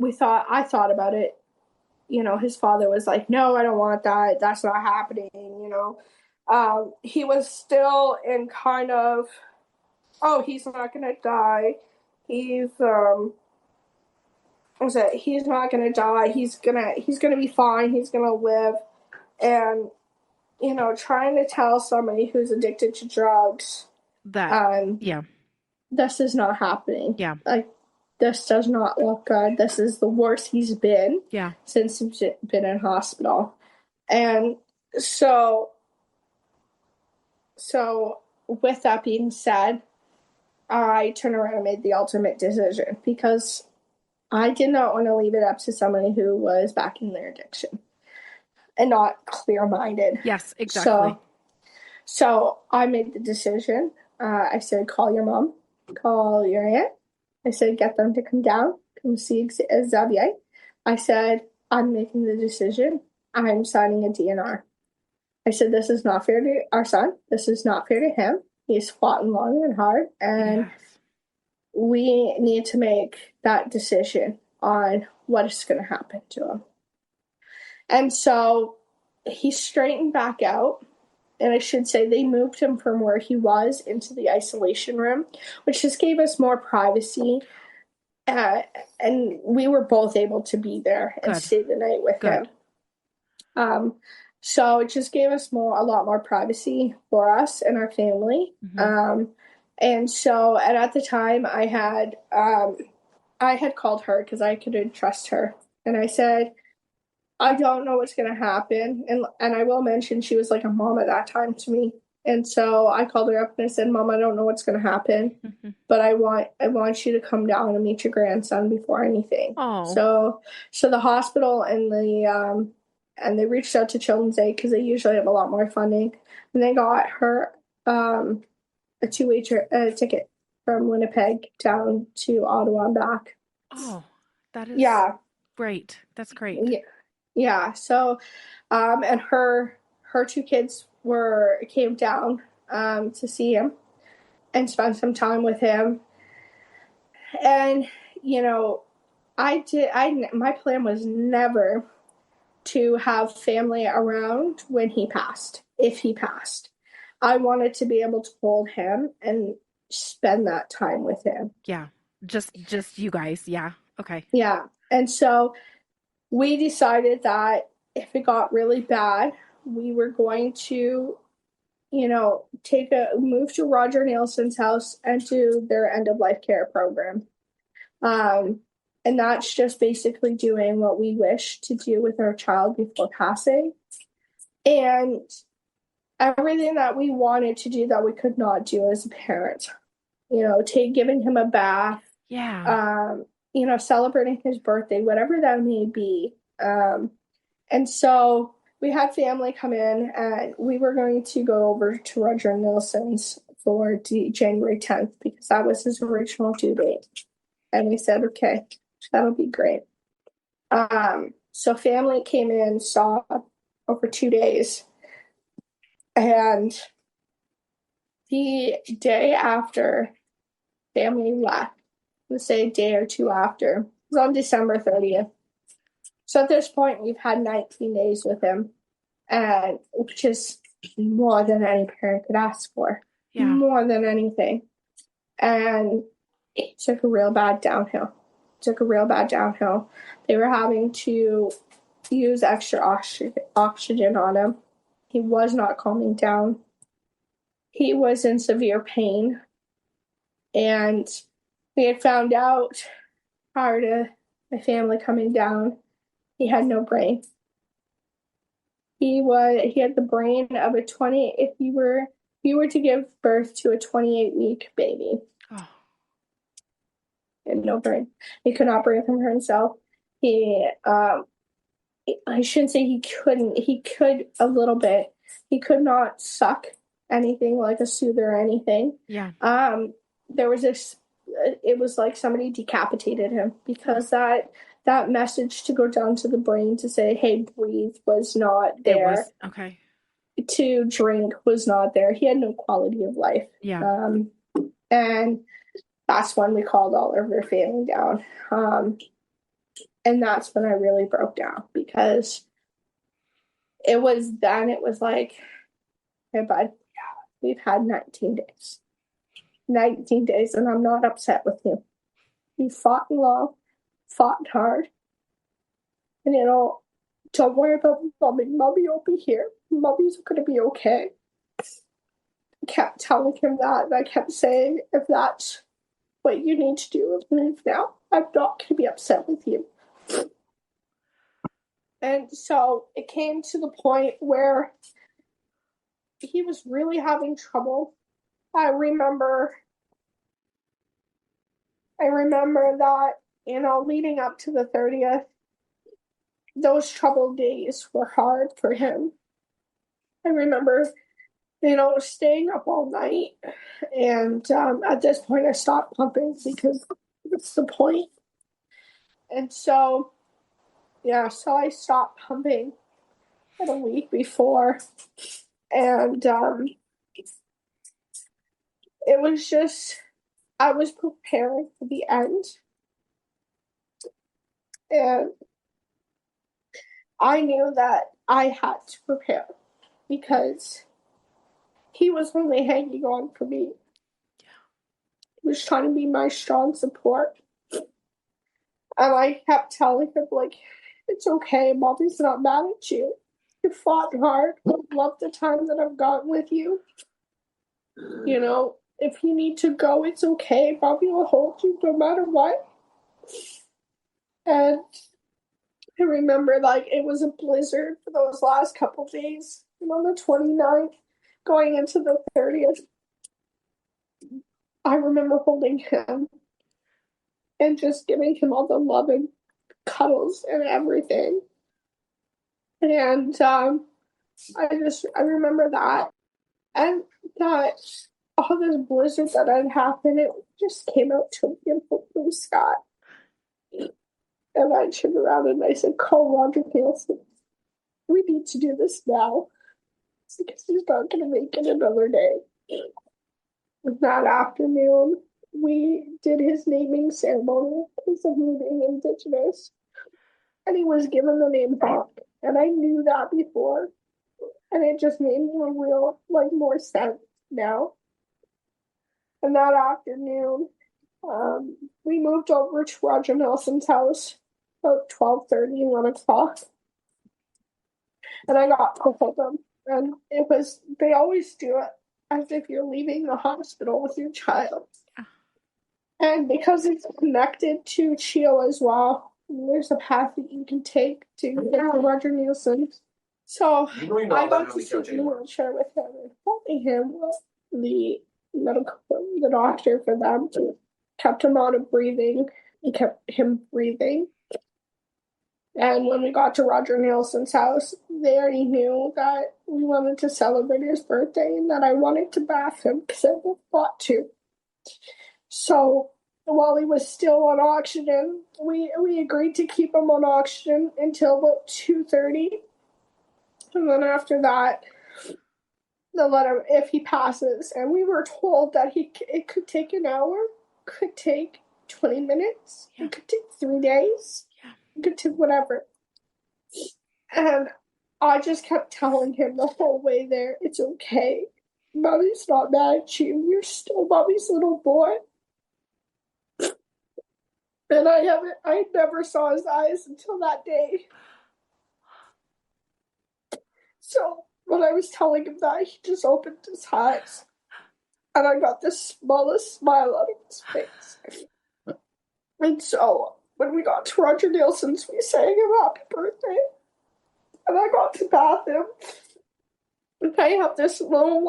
I thought about it. His father was like, no, I don't want that. That's not happening, He was still in kind of, he's not going to die. He's not going to die. He's going to be fine. He's going to live. And, trying to tell somebody who's addicted to drugs that, this is not happening. Yeah. This does not look good. This is the worst he's been since he's been in hospital. And so with that being said, I turned around and made the ultimate decision because I did not want to leave it up to somebody who was back in their addiction and not clear-minded. Yes, exactly. So I made the decision. I said, call your mom, call your aunt. I said, get them to come down, come see Zavier. I said, I'm making the decision. I'm signing a DNR. I said, this is not fair to our son. This is not fair to him. He's fought long and hard, and we need to make that decision on what is going to happen to him. And so he straightened back out. And I should say they moved him from where he was into the isolation room, which just gave us more privacy. And we were both able to be there and stay the night with him. So it just gave us a lot more privacy for us and our family. And so, and at the time I had called her because I couldn't trust her. And I said, I don't know what's going to happen. And I will mention she was like a mom at that time to me. And so I called her up and I said, Mom, I don't know what's going to happen, but I want you to come down and meet your grandson before anything. Oh. So the hospital and they reached out to Children's Aid because they usually have a lot more funding. And they got her a two-way ticket from Winnipeg down to Ottawa and back. Oh, that is great. That's great. Yeah. So, and her two kids came down to see him and spend some time with him. And my plan was never to have family around when he passed. If he passed, I wanted to be able to hold him and spend that time with him. Yeah. Just you guys. Yeah. Okay. Yeah. And so we decided that if it got really bad, we were going to, move to Roger Nielsen's house and do their end of life care program. And that's just basically doing what we wish to do with our child before passing. And everything that we wanted to do that we could not do as a parent, giving him a bath. Yeah. Celebrating his birthday, whatever that may be. And so we had family come in and we were going to go over to Roger Nielsen's for January 10th because that was his original due date. And we said, okay, that'll be great. So family came in, saw over 2 days. And the day after family left, let's say a day or two after, it was on December 30th. So at this point, we've had 19 days with him, and which is more than any parent could ask for. Yeah. More than anything. And it took a real bad downhill. They were having to use extra oxygen on him. He was not calming down. He was in severe pain. And we had found out prior to my family coming down, he had no brain. He had the brain of a 20. If you were to give birth to a 28-week baby, he had no brain. He could not breathe from himself. I shouldn't say he couldn't. He could a little bit. He could not suck anything like a soother or anything. Yeah. There was this. It was like somebody decapitated him because that message to go down to the brain to say, "Hey, breathe," was not there. Okay. To drink was not there. He had no quality of life. Yeah. And that's when we called all of their family down. And that's when I really broke down because it was like, hey, bud, we've had 19 days. 19 days, and I'm not upset with you. You fought in love, fought hard. And, don't worry about Mommy. Mommy will be here. Mommy's going to be okay. I kept telling him that, and I kept saying, if that's what you need to do, leave now. I'm not going to be upset with you. And so it came to the point where he was really having trouble. I remember that, leading up to the 30th, those troubled days were hard for him. I remember, staying up all night. And at this point, I stopped pumping because what's the point? And so, so I stopped pumping a week before. And it was just, I was preparing for the end. And I knew that I had to prepare because he was only hanging on for me. He was trying to be my strong support. And I kept telling him, it's okay, Mommy's not mad at you. You fought hard. I love the time that I've gotten with you. if you need to go, it's okay. Bobby will hold you no matter what. And I remember, like, it was a blizzard for those last couple days. And on the 29th, going into the 30th, I remember holding him and just giving him all the love and cuddles and everything. And I remember that. And that all this blizzard that had happened, it just came out to a beautiful blue sky. And I turned around and I said, call Roger Nielsen. We need to do this now. Because he's not going to make it another day. That afternoon, we did his naming ceremony because of me being Indigenous. And he was given the name Hawk. And I knew that before. And it just made more sense now. And that afternoon, we moved over to Roger Nelson's house about 12:30, 1 o'clock. And I got to hold them. And they always do it as if you're leaving the hospital with your child. And because it's connected to CHEO as well, there's a path that you can take to get to Roger Nielsen. So I got to sit in the wheelchair with him and holding him. The doctor for them kept him out of breathing and kept him breathing. And when we got to Roger Nielsen's house, they already knew that we wanted to celebrate his birthday and that I wanted to bath him because I thought to. So while he was still on oxygen, we agreed to keep him on oxygen until about 2:30. And then after that, they'll let him if he passes. And we were told that it could take an hour, could take 20 minutes, it could take 3 days. Could take whatever. And I just kept telling him the whole way there, it's okay. Mommy's not mad at you. You're still Mommy's little boy. And I never saw his eyes until that day. So when I was telling him that, he just opened his eyes. And I got the smallest smile on his face. And so when we got to Roger Nielsen's, we sang him happy birthday. And I got to bath him. And I have this little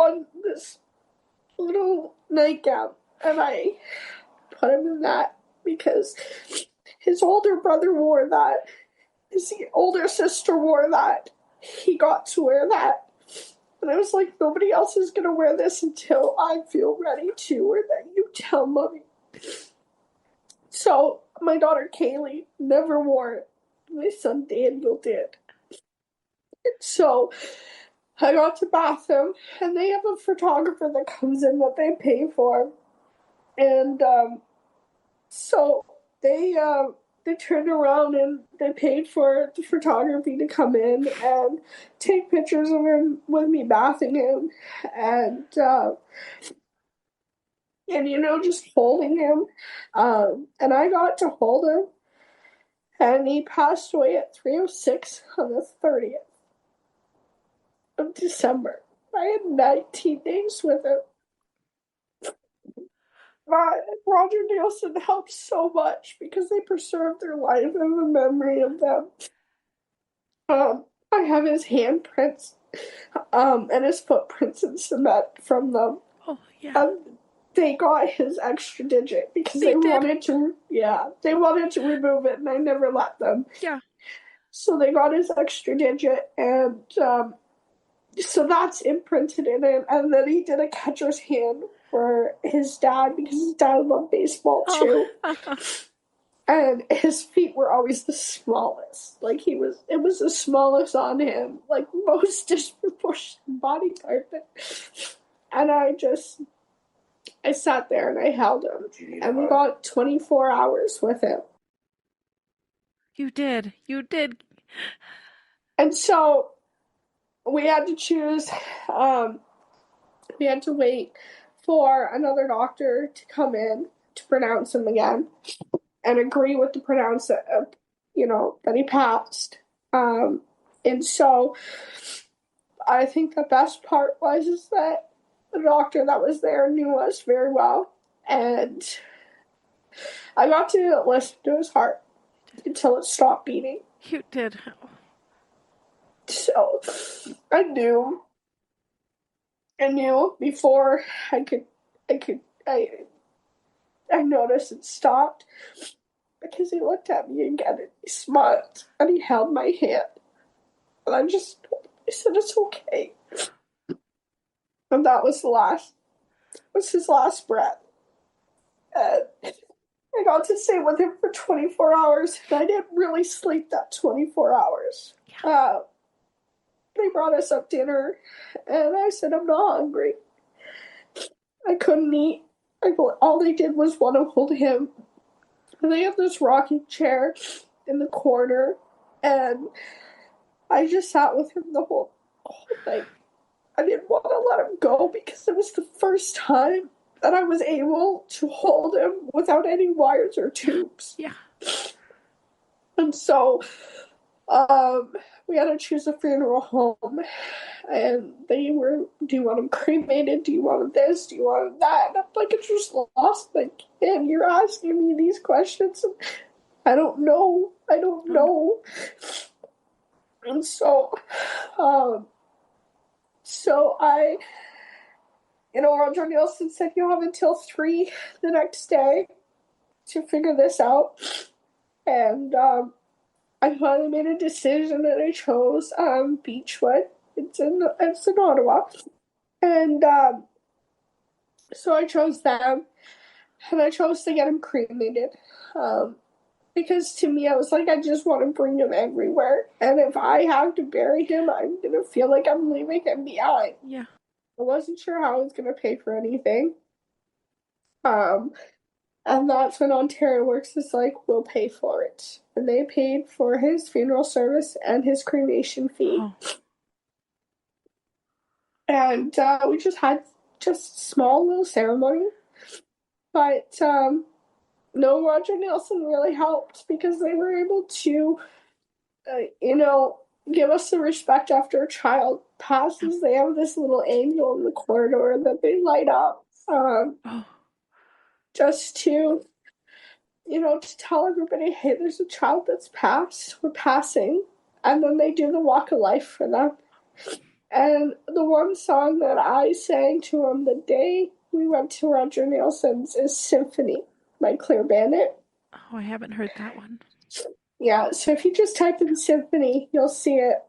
nightgown. And I put him in that because his older brother wore that. His older sister wore that. He got to wear that. And I was like, nobody else is going to wear this until I feel ready to, or that you tell Mommy. So my daughter Kaylee never wore it. My son Daniel did. So I got to bath him, and they have a photographer that comes in that they pay for. And so they turned around and they paid for the photography to come in and take pictures of him with me bathing him. And just holding him. And I got to hold him. And he passed away at 3:06 on the 30th of December. I had 19 days with him. Roger Nielsen helped so much because they preserved their life and the memory of them. I have his handprints and his footprints in cement from them. Oh, yeah. They got his extra digit because they wanted to remove it, and I never let them. Yeah. So they got his extra digit, and so that's imprinted in him. And then he did a catcher's hand for his dad because his dad loved baseball too. Oh. And his feet were always the smallest. It was the smallest on him, like most disproportionate body type. And I sat there and I held him, and we got 24 hours with him. You did. And so we had to choose, we had to wait for another doctor to come in to pronounce him again and agree with the that he passed. And so I think the best part was that the doctor that was there knew us very well, and I got to listen to his heart until it stopped beating. You did. So I knew before I noticed it stopped, because he looked at me again and he smiled and he held my hand. And I said, it's okay. And that was his last breath. And I got to stay with him for 24 hours, and I didn't really sleep that 24 hours. Yeah. They brought us up dinner, and I said, I'm not hungry. I couldn't eat. All they did was want to hold him. And they had this rocking chair in the corner, and I just sat with him the whole night. I didn't want to let him go because it was the first time that I was able to hold him without any wires or tubes. Yeah. And so we had to choose a funeral home, and they were, do you want him cremated? Do you want this? Do you want that? And I'm like, I just lost my kid. You're asking me these questions, and I don't know. And so, Roger Nielsen said you have until 3 the next day to figure this out. And I finally made a decision, and I chose Beechwood. It's in Ottawa. And so I chose them, and I chose to get him cremated. Because to me, I was like, I just want to bring him everywhere. And if I have to bury him, I'm going to feel like I'm leaving him behind. Yeah. I wasn't sure how I was going to pay for anything. And that's when Ontario Works is like, we'll pay for it. And they paid for his funeral service and his cremation fee. Oh. And we just had a small little ceremony. But no, Roger Nielsen really helped, because they were able to, give us the respect after a child passes. They have this little angel in the corridor that they light up, just to, to tell everybody, hey, there's a child that's passed, we're passing, and then they do the walk of life for them. And the one song that I sang to him the day we went to Roger Nielsen's is Symphony by Claire Bandit. Oh, I haven't heard that one. Yeah, so if you just type in Symphony, you'll see it.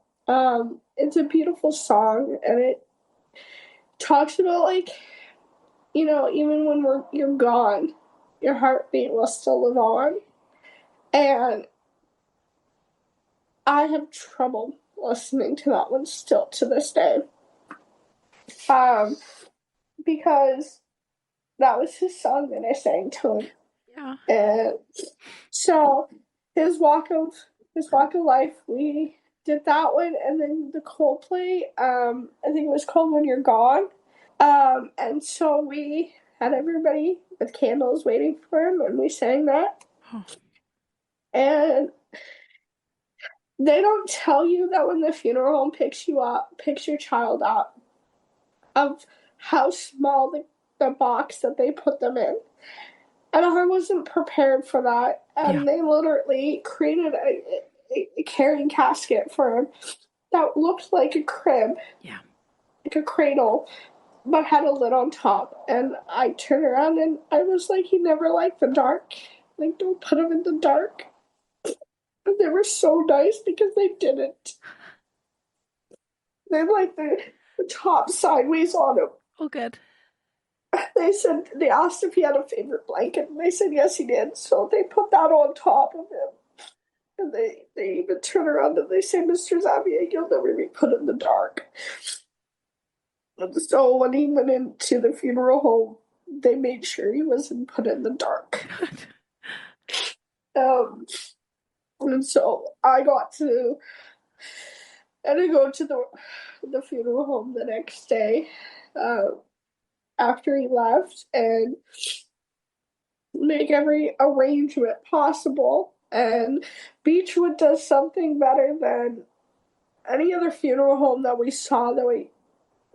It's a beautiful song, and it talks about, like, even when you're gone, your heartbeat will still live on. And I have trouble listening to that one still to this day. Because that was his song that I sang to him. Yeah. And so his walk of life, we did that one, and then the Coldplay, I think it was called When You're Gone. And so we had everybody with candles waiting for him, and we sang that. Oh. And they don't tell you that when the funeral home picks your child up, of how small the box that they put them in. And I wasn't prepared for that. And They literally created a carrying casket for him that looked like a crib. Yeah. Like a cradle, but had a lid on top. And I turned around and I was like, he never liked the dark. Like, don't put him in the dark. And they were so nice because they didn't. They had like the top sideways on him. Oh, good. They asked if he had a favorite blanket, and they said yes, he did. So they put that on top of him. And they even turn around and they say, Mr. Zavier, you'll never be put in the dark. And so when he went into the funeral home, they made sure he wasn't put in the dark. And so I got to go to the funeral home the next day, after he left, and make every arrangement possible. And Beechwood does something better than any other funeral home that we saw, that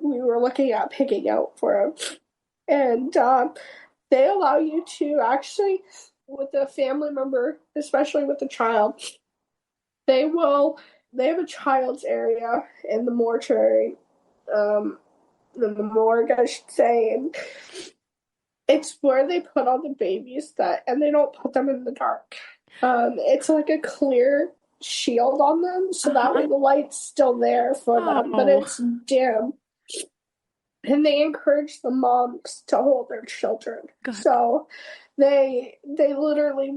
we were looking at picking out for him. And they allow you to actually, with a family member, especially with a child, they have a child's area in the mortuary, in the morgue, I should say, and it's where they put all the babies and they don't put them in the dark. It's like a clear shield on them, so that way the light's still there for them, but it's dim. And they encourage the moms to hold their children. God. So they literally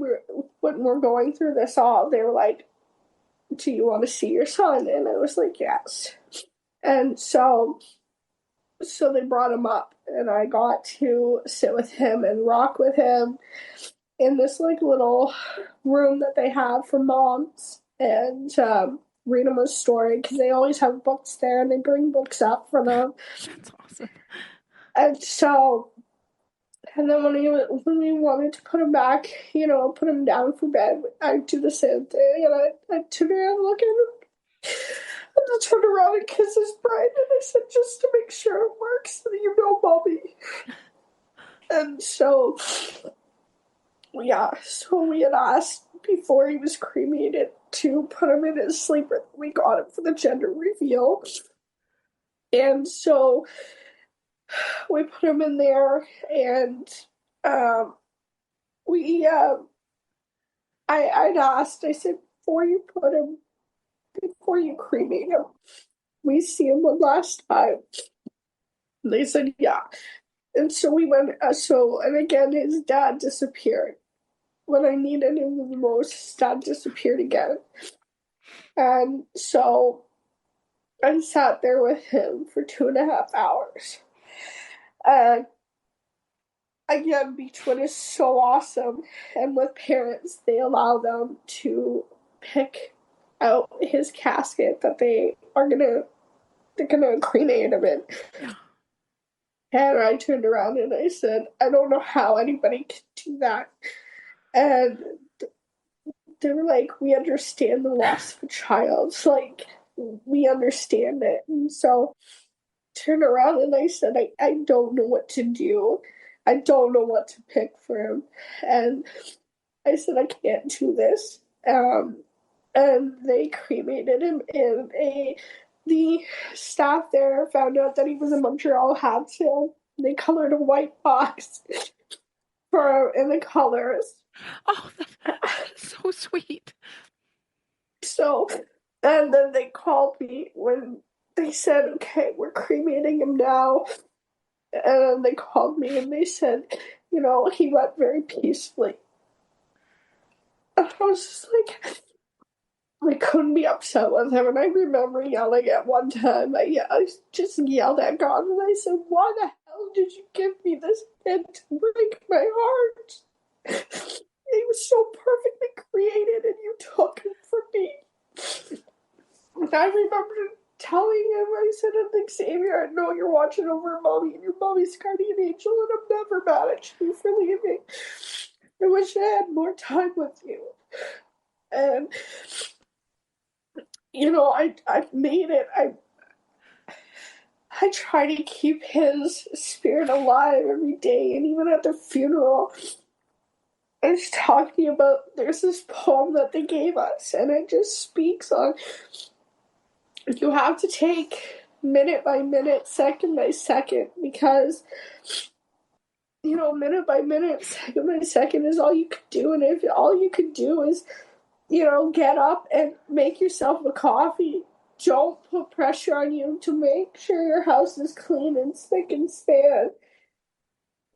when we're going through this all, they were like, "Do you want to see your son?" And I was like, "Yes." And so they brought him up, and I got to sit with him and rock with him in this like little room that they have for moms, and read them a story, because they always have books there and they bring books up for them. That's awesome. And so, and then when we wanted to put him back, put him down for bed, I do the same thing, and I turn around and look at him, and I turn around and kiss his bride, and I said, "Just to make sure it works, Mommy." And so, yeah, so we had asked before he was cremated to put him in his sleeper. We got him for the gender reveal. And so we put him in there, and I'd asked, I said, before you cremate him, we see him one last time. And they said, yeah. And so we went, and again, his dad disappeared. When I needed him the most, his dad disappeared again. And so I sat there with him for 2.5 hours. And again, Beechwood is so awesome. And with parents, they allow them to pick out his casket that they're gonna cremate him in. Yeah. And I turned around and I said, "I don't know how anybody can do that." And they were like, "We understand the loss of a child. Like, we understand it." And so I turned around and I said, I don't know what to do. I don't know what to pick for him. And I said, "I can't do this." And they cremated him, and the staff there found out that he was a Montreal hat sale. They colored a white box for him in the colors. Oh, that's so sweet. So, and then they called me when they said, "Okay, we're cremating him now." And then they called me and they said, he went very peacefully. And I was just like, I couldn't be upset with him. And I remember yelling at one time. I just yelled at God, and I said, "Why the hell did you give me this kid to break my heart? He was so perfectly created, and you took him from me." And I remember telling him, I said, "Xavier, I know you're watching over Mommy, and your Mommy's guardian angel, and I'm never mad at you for leaving. I wish I had more time with you." And, I've made it. I try to keep his spirit alive every day, and even at the funeral, I was talking about, there's this poem that they gave us, and it just speaks on, you have to take minute by minute, second by second, because, minute by minute, second by second is all you could do. And if all you could do is, get up and make yourself a coffee, don't put pressure on you to make sure your house is clean and spick and span.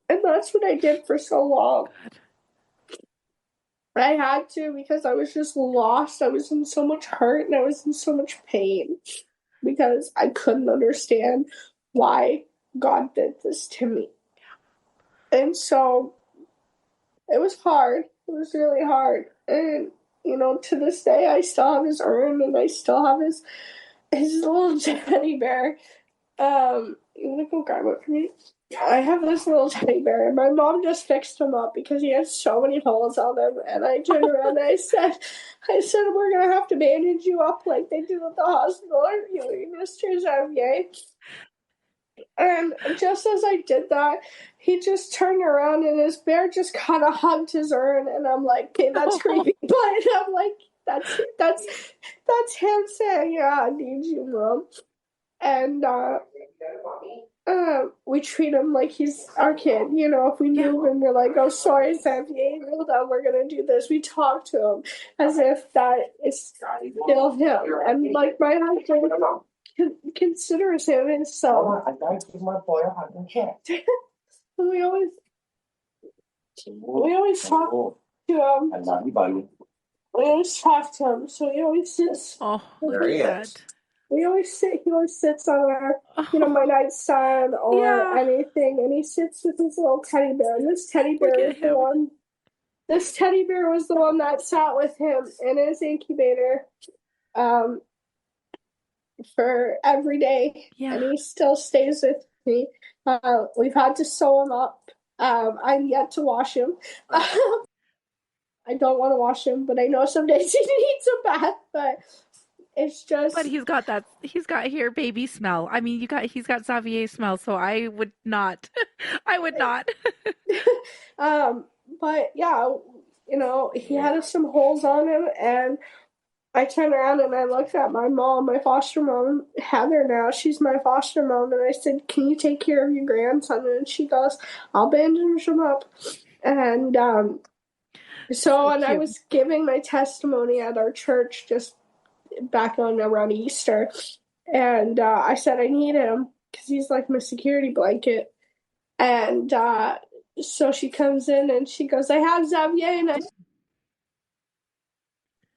And that's what I did for so long. I had to, because I was just lost. I was in so much hurt and I was in so much pain because I couldn't understand why God did this to me. And so it was hard. It was really hard. And, to this day, I still have his urn, and I still have his little teddy bear. You want to go grab it for me? I have this little teddy bear, and my mom just fixed him up because he has so many holes on him. And I turned around and I said, "We're going to have to bandage you up like they do at the hospital, Mr. Zavier." And just as I did that, he just turned around and his bear just kind of hugged his urn, and I'm like, okay, that's creepy. But I'm like, that's him saying, yeah, I need you, Mom. And we treat him like he's our kid. You know, if we move and we're like, oh, sorry, Xavier, hold on, we're going to do this. We talk to him as if that is still him. And like my husband considers him his son. we always talk to him. We always talk to him, so he always sits. Oh, look at that. He always sits on our, my nightstand or anything, and he sits with his little teddy bear. And this teddy bear is the one. This teddy bear was the one that sat with him in his incubator, for every day, and he still stays with me. We've had to sew him up. I'm yet to wash him. I don't want to wash him, but I know some days he needs a bath. But it's just. But he's got here baby smell. I mean, he's got Zavier smell, so I would not. I would not. But yeah, he had some holes on him, and I turned around and I looked at my mom, my foster mom, Heather now. She's my foster mom. And I said, can you take care of your grandson? And she goes, I'll bandage him up. And and I was giving my testimony at our church just back on around Easter. And I said, I need him because he's like my security blanket. And so she comes in and she goes, I have Zavier. And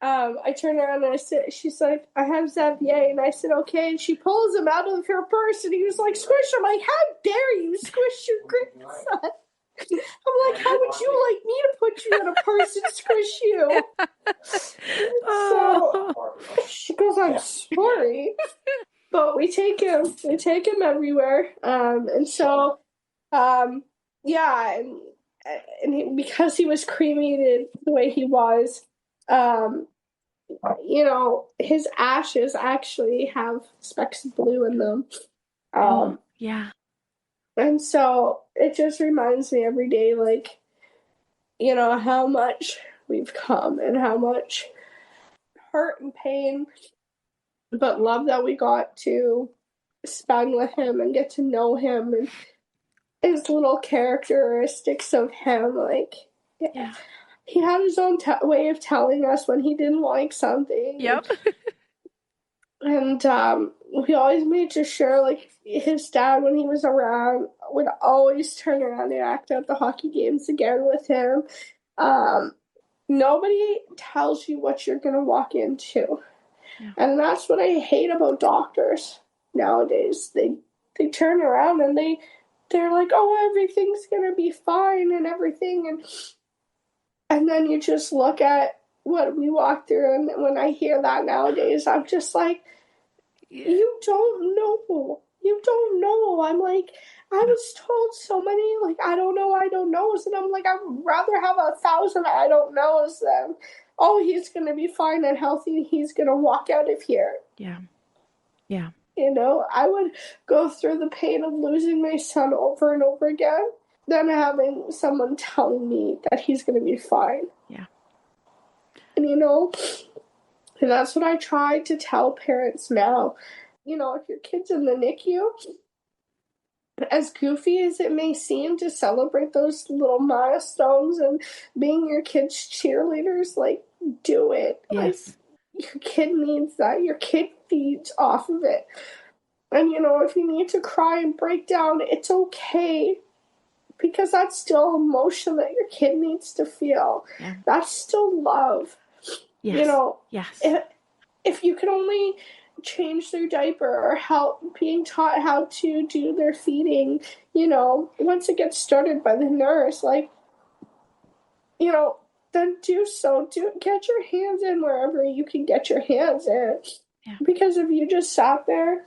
I turned around and I said, she's like, I have Zavier. And I said, okay. And she pulls him out of her purse and he was like, squish him. Like, how dare you squish your grandson? I'm like, how would you like me to put you in a purse and squish you? So she goes, I'm sorry. But we take him everywhere. And so, and because he was cremated the way he was, his ashes actually have specks of blue in them. And so it just reminds me every day, like, how much we've come and how much hurt and pain, but love that we got to spend with him and get to know him and his little characteristics of him. Like, he had his own way of telling us when he didn't like something. Yep. And we always made sure, like, his dad, when he was around, would always turn around and act out the hockey games again with him. Nobody tells you what you're going to walk into. Yeah. And that's what I hate about doctors nowadays. They turn around and they're like, oh, everything's going to be fine and everything. And then you just look at what we walk through, and when I hear that nowadays, I'm just like, you don't know. You don't know. I'm like, I was told so many, like, I don't knows. And I'm like, I would rather have 1,000 I don't knows than, oh, he's going to be fine and healthy and he's going to walk out of here. Yeah. Yeah. I would go through the pain of losing my son over and over again than having someone telling me that he's going to be fine. Yeah. And, and that's what I try to tell parents now. If your kid's in the NICU, as goofy as it may seem to celebrate those little milestones and being your kid's cheerleaders, like, do it. Yes. Like, your kid needs that. Your kid feeds off of it. And, if you need to cry and break down, it's okay. Because that's still emotion that your kid needs to feel. Yeah. That's still love. Yes. Yes. If you can only change their diaper or help being taught how to do their feeding, once it gets started by the nurse, like, then do so. Get your hands in wherever you can get your hands in. Yeah. Because if you just sat there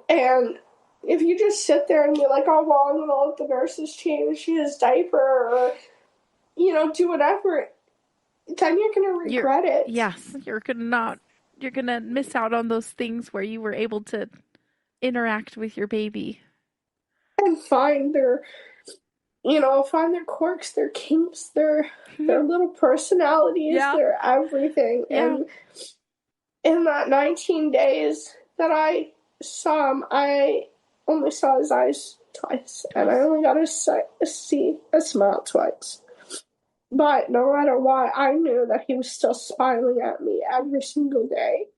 and if you just sit there and you're like, oh, well, I'm going to let the nurses change his diaper or, do whatever, then you're going to regret it. Yes. You're going to miss out on those things where you were able to interact with your baby. and find their, find their quirks, their kinks, their little personalities, Yeah. their everything. Yeah. And in that 19 days that I saw him, I only saw his eyes twice, and I only got to see a smile twice. But no matter what, I knew that he was still smiling at me every single day.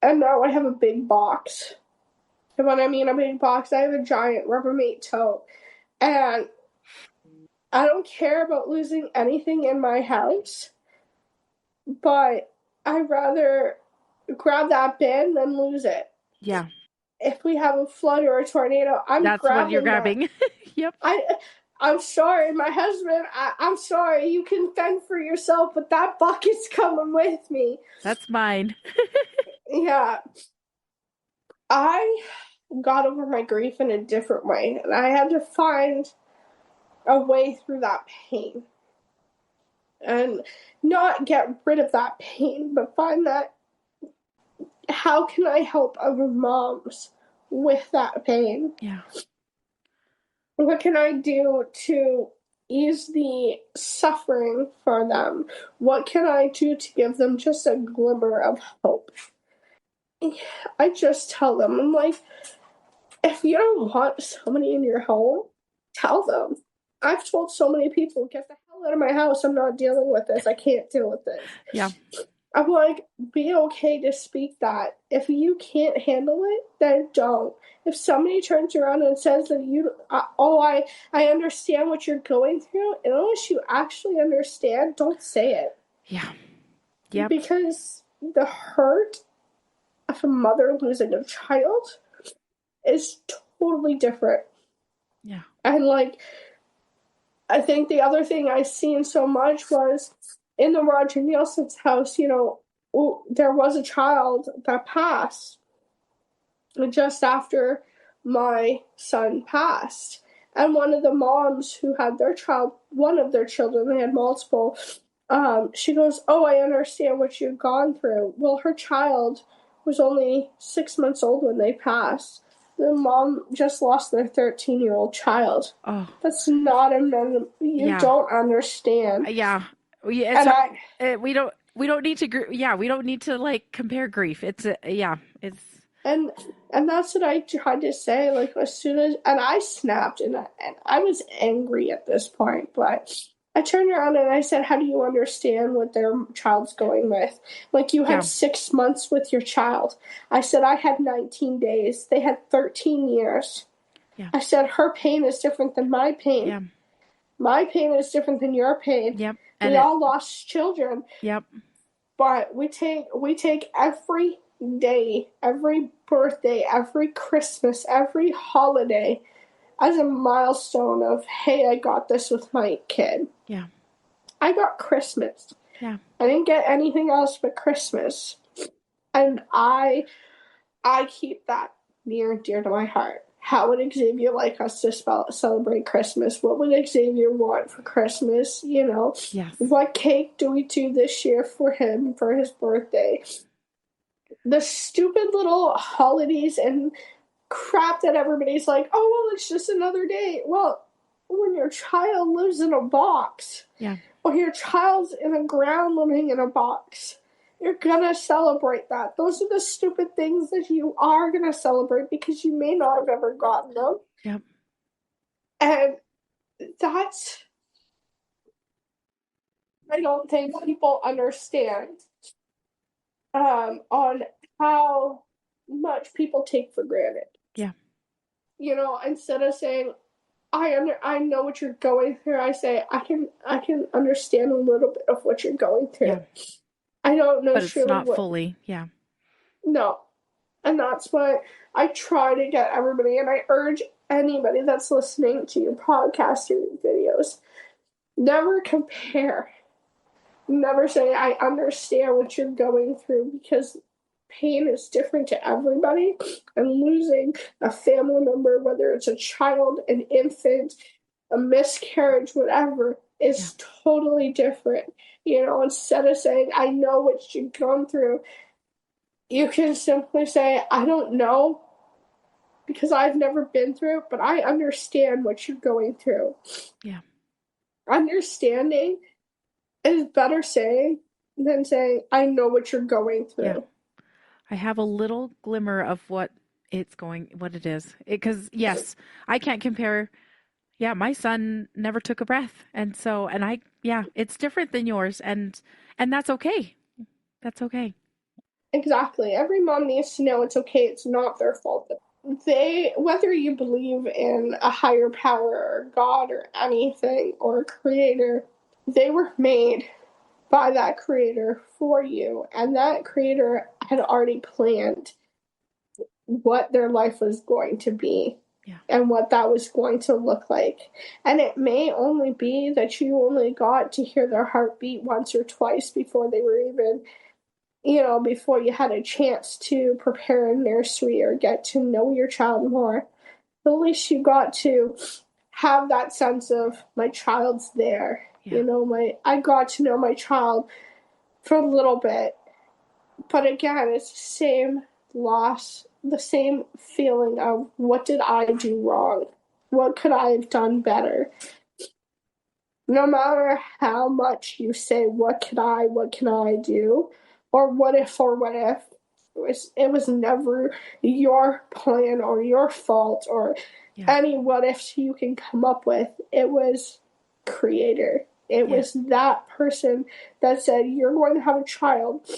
And now I have a big box. And when I mean a big box, I have a giant Rubbermaid tote. And I don't care about losing anything in my house, but I'd rather grab that bin than lose it. Yeah. If we have a flood or a tornado, That's what you're grabbing. Yep. I'm sorry, my husband, I'm sorry, you can fend for yourself, but that bucket's coming with me. That's mine. Yeah. I got over my grief in a different way, and I had to find a way through that pain. And not get rid of that pain, but find that, how can I help other moms with that pain? Yeah. What can I do to ease the suffering for them? What can I do to give them just a glimmer of hope? I just tell them, I'm like, if you don't want somebody in your home, tell them. I've told so many people, get the hell out of my house. I'm not dealing with this. I can't deal with this. Yeah. I'm like, be okay to speak that. If you can't handle it, then don't. If somebody turns around and says that I understand what you're going through, and unless you actually understand, don't say it. Yeah. Yep. Because the hurt of a mother losing a child is totally different. Yeah. And I think the other thing I seen so much was in the Roger Nielsen's house, there was a child that passed just after my son passed. And one of the moms who had one of their children, they had multiple, she goes, oh, I understand what you've gone through. Well, her child was only 6 months old when they passed. The mom just lost their 13-year-old child. Oh. That's not you don't understand. Yeah. We don't need to. Yeah, we don't need to compare grief. It's. And that's what I tried to say. As soon as I snapped and I was angry at this point, but I turned around and I said, "How do you understand what their child's going with? You had 6 months with your child." I said, "I had 19 days. They had 13 years." Yeah. I said, "Her pain is different than my pain. Yeah. My pain is different than your pain. Yep. We all lost children. Yep. But we take every day, every birthday, every Christmas, every holiday as a milestone of, hey, I got this with my kid." Yeah. I got Christmas. Yeah. I didn't get anything else but Christmas. And I keep that near and dear to my heart. How would Xavier like us to celebrate Christmas? What would Xavier want for Christmas? Yes. What cake do we do this year for him for his birthday? The stupid little holidays and crap that everybody's like, oh, well, it's just another day. Well, when your child lives in a box, or your child's in a ground living in a box, you're gonna celebrate that. Those are the stupid things that you are gonna celebrate because you may not have ever gotten them. Yep. And that's, I don't think people understand on how much people take for granted. Yeah. Instead of saying, I know what you're going through, I say, I can understand a little bit of what you're going through. Yeah. I don't know, but it's not fully. Yeah. No. And that's what I try to get everybody, and I urge anybody that's listening to your podcast or your videos, never compare. Never say, I understand what you're going through, because pain is different to everybody, and losing a family member, whether it's a child, an infant, a miscarriage, whatever, is totally different. Instead of saying, I know what you've gone through, you can simply say, I don't know, because I've never been through it, but I understand what you're going through. Yeah. Understanding is better saying than saying, I know what you're going through. Yeah. I have a little glimmer of what it is. Because, yes, I can't compare. Yeah, my son never took a breath. And so, it's different than yours. And that's okay. That's okay. Exactly. Every mom needs to know it's okay. It's not their fault. Whether you believe in a higher power or God or anything or a creator, they were made by that creator for you. And that creator had already planned what their life was going to be. Yeah. And what that was going to look like. And it may only be that you only got to hear their heartbeat once or twice before they were even, before you had a chance to prepare a nursery or get to know your child more. But at least you got to have that sense of my child's there. Yeah. I got to know my child for a little bit. But again, it's the same loss, the same feeling of what did I do wrong? What could I have done better? No matter how much you say, what can I do? Or what if, it was never your plan or your fault or any what ifs you can come up with. It was creator. It was that person that said, you're going to have a child.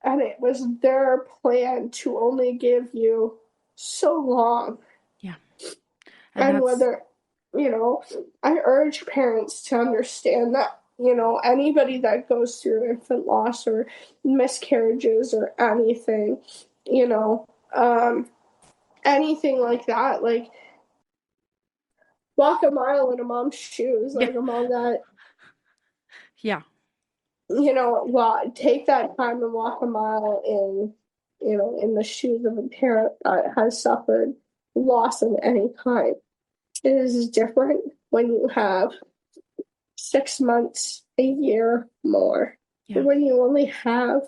And it was their plan to only give you so long. Yeah. And whether, I urge parents to understand that, anybody that goes through infant loss or miscarriages or anything, anything like that, like walk a mile in a mom's shoes, like a mom that, take that time and walk a mile in the shoes of a parent that has suffered loss of any kind. It is different when you have 6 months, a year more. Yeah. When you only have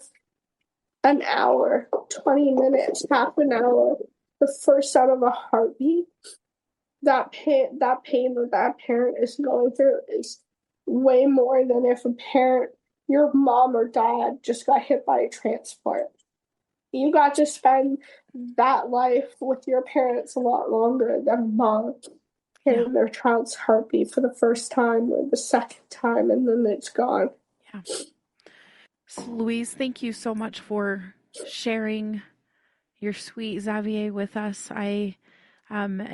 an hour, 20 minutes, half an hour, the first sound of a heartbeat, that pain that parent is going through is way more than if your mom or dad just got hit by a transport. You got to spend that life with your parents a lot longer than mom hearing their child's heartbeat for the first time or the second time, and then it's gone. Yeah. So Louise, thank you so much for sharing your sweet Xavier with us. And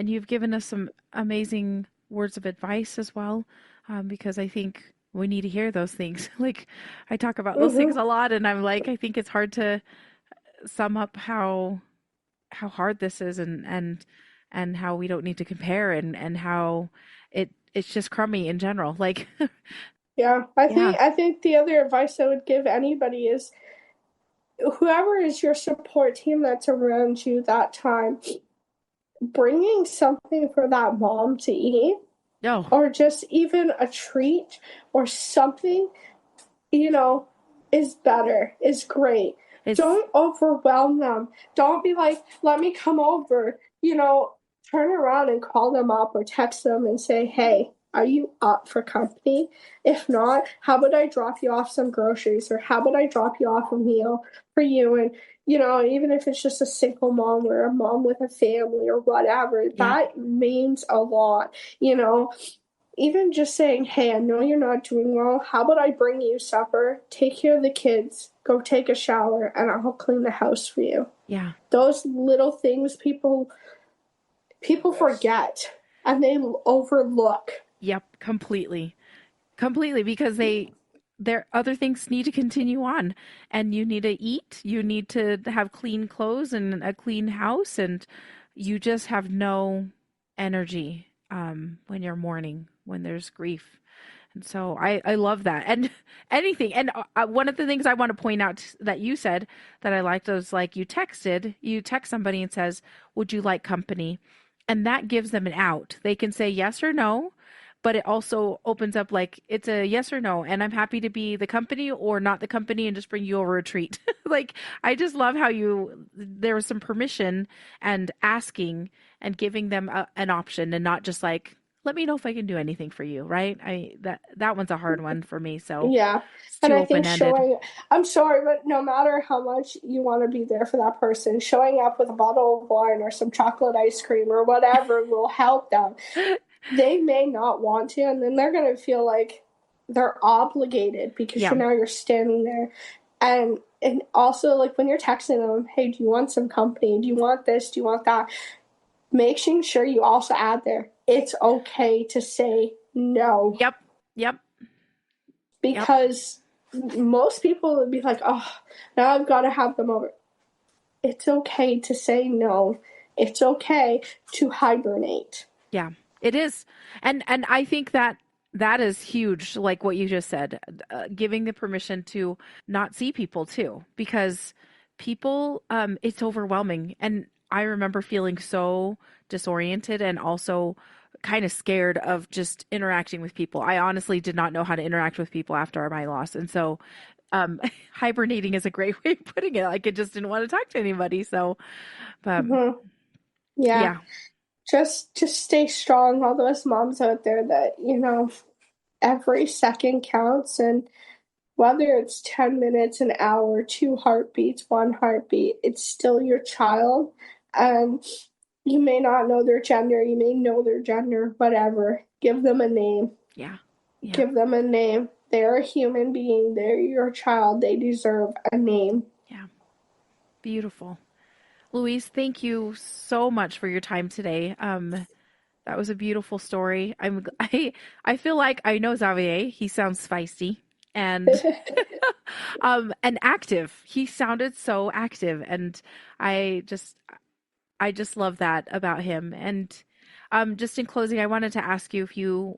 you've given us some amazing words of advice as well, because I think we need to hear those things. Like, I talk about those things a lot, and I'm like, I think it's hard to sum up how hard this is and how we don't need to compare and how it's just crummy in general. Like, I think the other advice I would give anybody is whoever is your support team that's around you that time, bringing something for that mom to eat, or just even a treat or something, is better, is great. Don't overwhelm them. Don't be like, let me come over. Turn around and call them up or text them and say, hey, are you up for company? If not, how about I drop you off some groceries, or how about I drop you off a meal for you? And, even if it's just a single mom or a mom with a family or whatever, that means a lot. Even just saying, hey, I know you're not doing well. How about I bring you supper, take care of the kids, go take a shower, and I'll clean the house for you. Yeah. Those little things people forget and they overlook. Yep, completely, because their other things need to continue on, and you need to eat, you need to have clean clothes and a clean house, and you just have no energy when you're mourning, when there's grief. And so I love that. And one of the things I want to point out that you said that I liked was, like, you text somebody and says, would you like company? And that gives them an out. They can say yes or no, but it also opens up like it's a yes or no, and I'm happy to be the company or not the company and just bring you over a treat. Like I just love how there was some permission and asking and giving them an option and not just like let me know if I can do anything for you, right? That one's a hard one for me, so Yeah. it's And too I think open-ended. I'm sorry, but no matter how much you want to be there for that person, showing up with a bottle of wine or some chocolate ice cream or whatever will help them. They may not want to, and then they're going to feel like they're obligated because Yeah. you're standing there. And also, like, when you're texting them, hey, do you want some company? Do you want this? Do you want that? Making sure you also add there, it's okay to say no. Yep. Because most people would be like, oh, now I've got to have them over. It's okay to say no. It's okay to hibernate. Yeah, it is. And I think that is huge, like what you just said, giving the permission to not see people too, because people, it's overwhelming. And I remember feeling so disoriented and also kind of scared of just interacting with people. I honestly did not know how to interact with people after my loss. And so hibernating is a great way of putting it. Like I just didn't want to talk to anybody. So, but Yeah. Just stay strong, all those moms out there that, every second counts, and whether it's 10 minutes, an hour, 2 heartbeats, 1 heartbeat, it's still your child. And you may not know their gender, you may know their gender, whatever. Give them a name. Yeah. Give them a name. They're a human being. They're your child. They deserve a name. Yeah. Beautiful. Louise, thank you so much for your time today. That was a beautiful story. I feel like I know Zavier. He sounds feisty and and active. He sounded so active, and I just love that about him. And just in closing, I wanted to ask you if you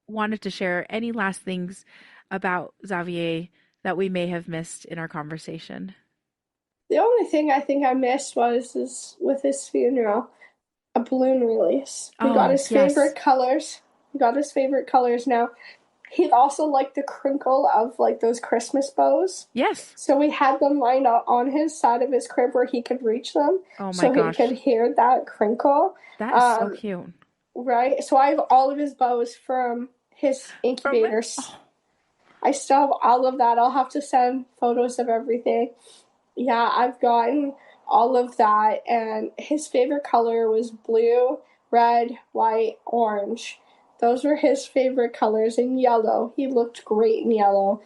wanted to share any last things about Xavier that we may have missed in our conversation. The only thing I think I missed was with his funeral, a balloon release. We got his favorite colors. Now. He also liked the crinkle of like those Christmas bows. Yes. So we had them lined up on his side of his crib where he could reach them. Oh my so gosh. He could hear that crinkle. That is so cute. Right. So I have all of his bows from his incubators. I still have all of that. I'll have to send photos of everything. Yeah, I've gotten all of that. And his favorite color was blue, red, white, orange. Those were his favorite colors. And yellow. He looked great in yellow.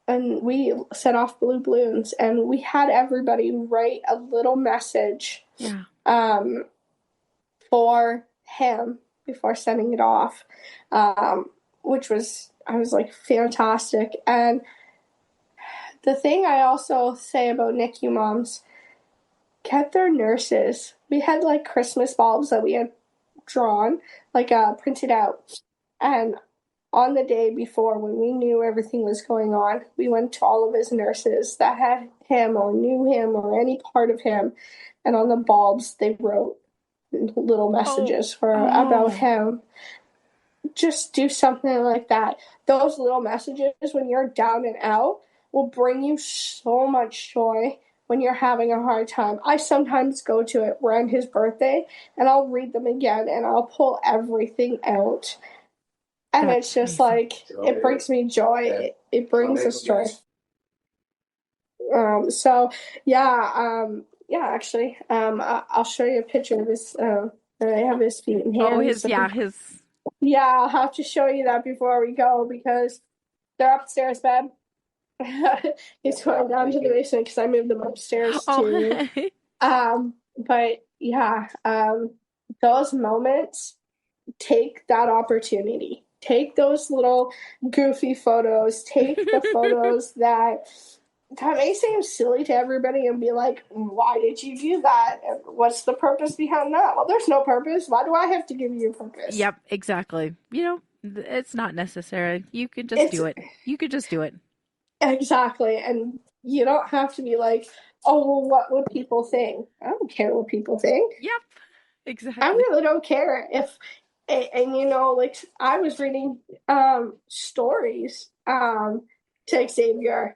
And we set off blue balloons. And we had everybody write a little message for him before sending it off, which was, I was like, fantastic. And the thing I also say about NICU moms, get their nurses. We had like Christmas bulbs that we had drawn, like printed out. And on the day before, when we knew everything was going on, we went to all of his nurses that had him or knew him or any part of him. And on the bulbs, they wrote little messages about him. Just do something like that. Those little messages, when you're down and out, will bring you so much joy when you're having a hard time. I sometimes go to it around his birthday, and I'll read them again, and I'll pull everything out. And it's just like, it brings me joy. It brings us joy. Actually, I'll show you a picture of his, I have his feet and hands. Yeah, I'll have to show you that before we go, because they're upstairs, babe. He's going down to the basement because I moved them upstairs too. But yeah, those moments, take that opportunity. Take those little goofy photos. Take the photos that may seem silly to everybody and be like, why did you do that? And what's the purpose behind that? Well, there's no purpose. Why do I have to give you a purpose? Yep, exactly. It's not necessary. You could just do it. You could just do it. Exactly. And you don't have to be like, oh, well, what would people think? I don't care what people think. Yep, exactly. I really don't care. And you know, like I was reading stories to Xavier,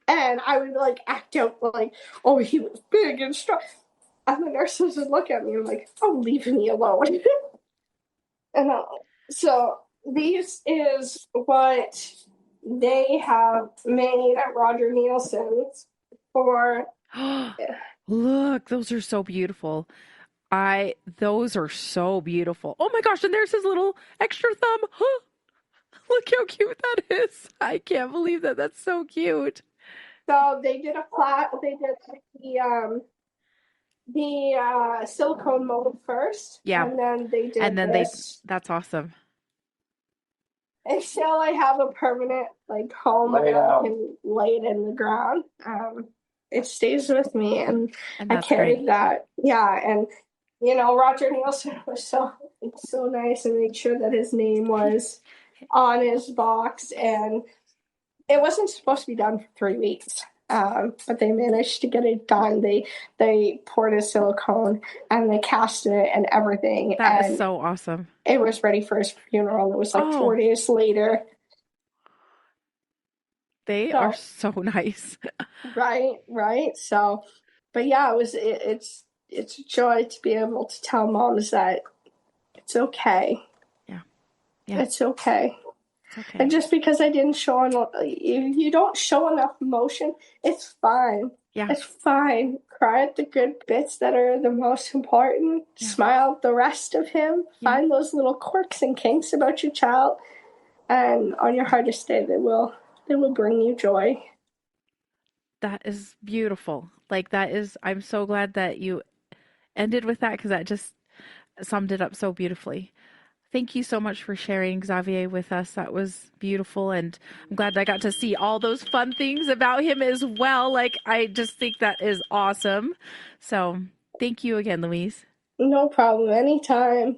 and I would like act out like, oh, he was big and strong, and the nurses would look at me and like, oh, leave me alone. And so these is what they have made at Roger Nielsen's for. Look, those are so beautiful. Those are so beautiful. Oh my gosh, and there's his little extra thumb. Look how cute that is. I can't believe that. That's so cute. So they did they did the silicone mold first. Yeah. And then they did And then this. that's awesome. Until I have a permanent like home where I can lay it in the ground. It stays with me, and I carried that. Yeah, and you know, Roger Nielsen was so nice and made sure that his name was on his box, and it wasn't supposed to be done for 3 weeks. But they managed to get it done. They poured a silicone and they casted it and everything. That is so awesome. It was ready for his funeral. It was like 4 days later. They are so nice. Right. So, but yeah, it's a joy to be able to tell moms that it's okay. Yeah. It's okay. Okay. And just because I didn't show enough, you don't show enough emotion, it's fine. Yeah. It's fine. Cry at the good bits that are the most important. Yeah. Smile at the rest of him. Yeah. Find those little quirks and kinks about your child. And on your hardest day, they will bring you joy. That is beautiful. Like I'm so glad that you ended with that, because that just summed it up so beautifully. Thank you so much for sharing Xavier with us. That was beautiful, and I'm glad I got to see all those fun things about him as well. Like, I just think that is awesome. So thank you again, Louise. No problem. Anytime.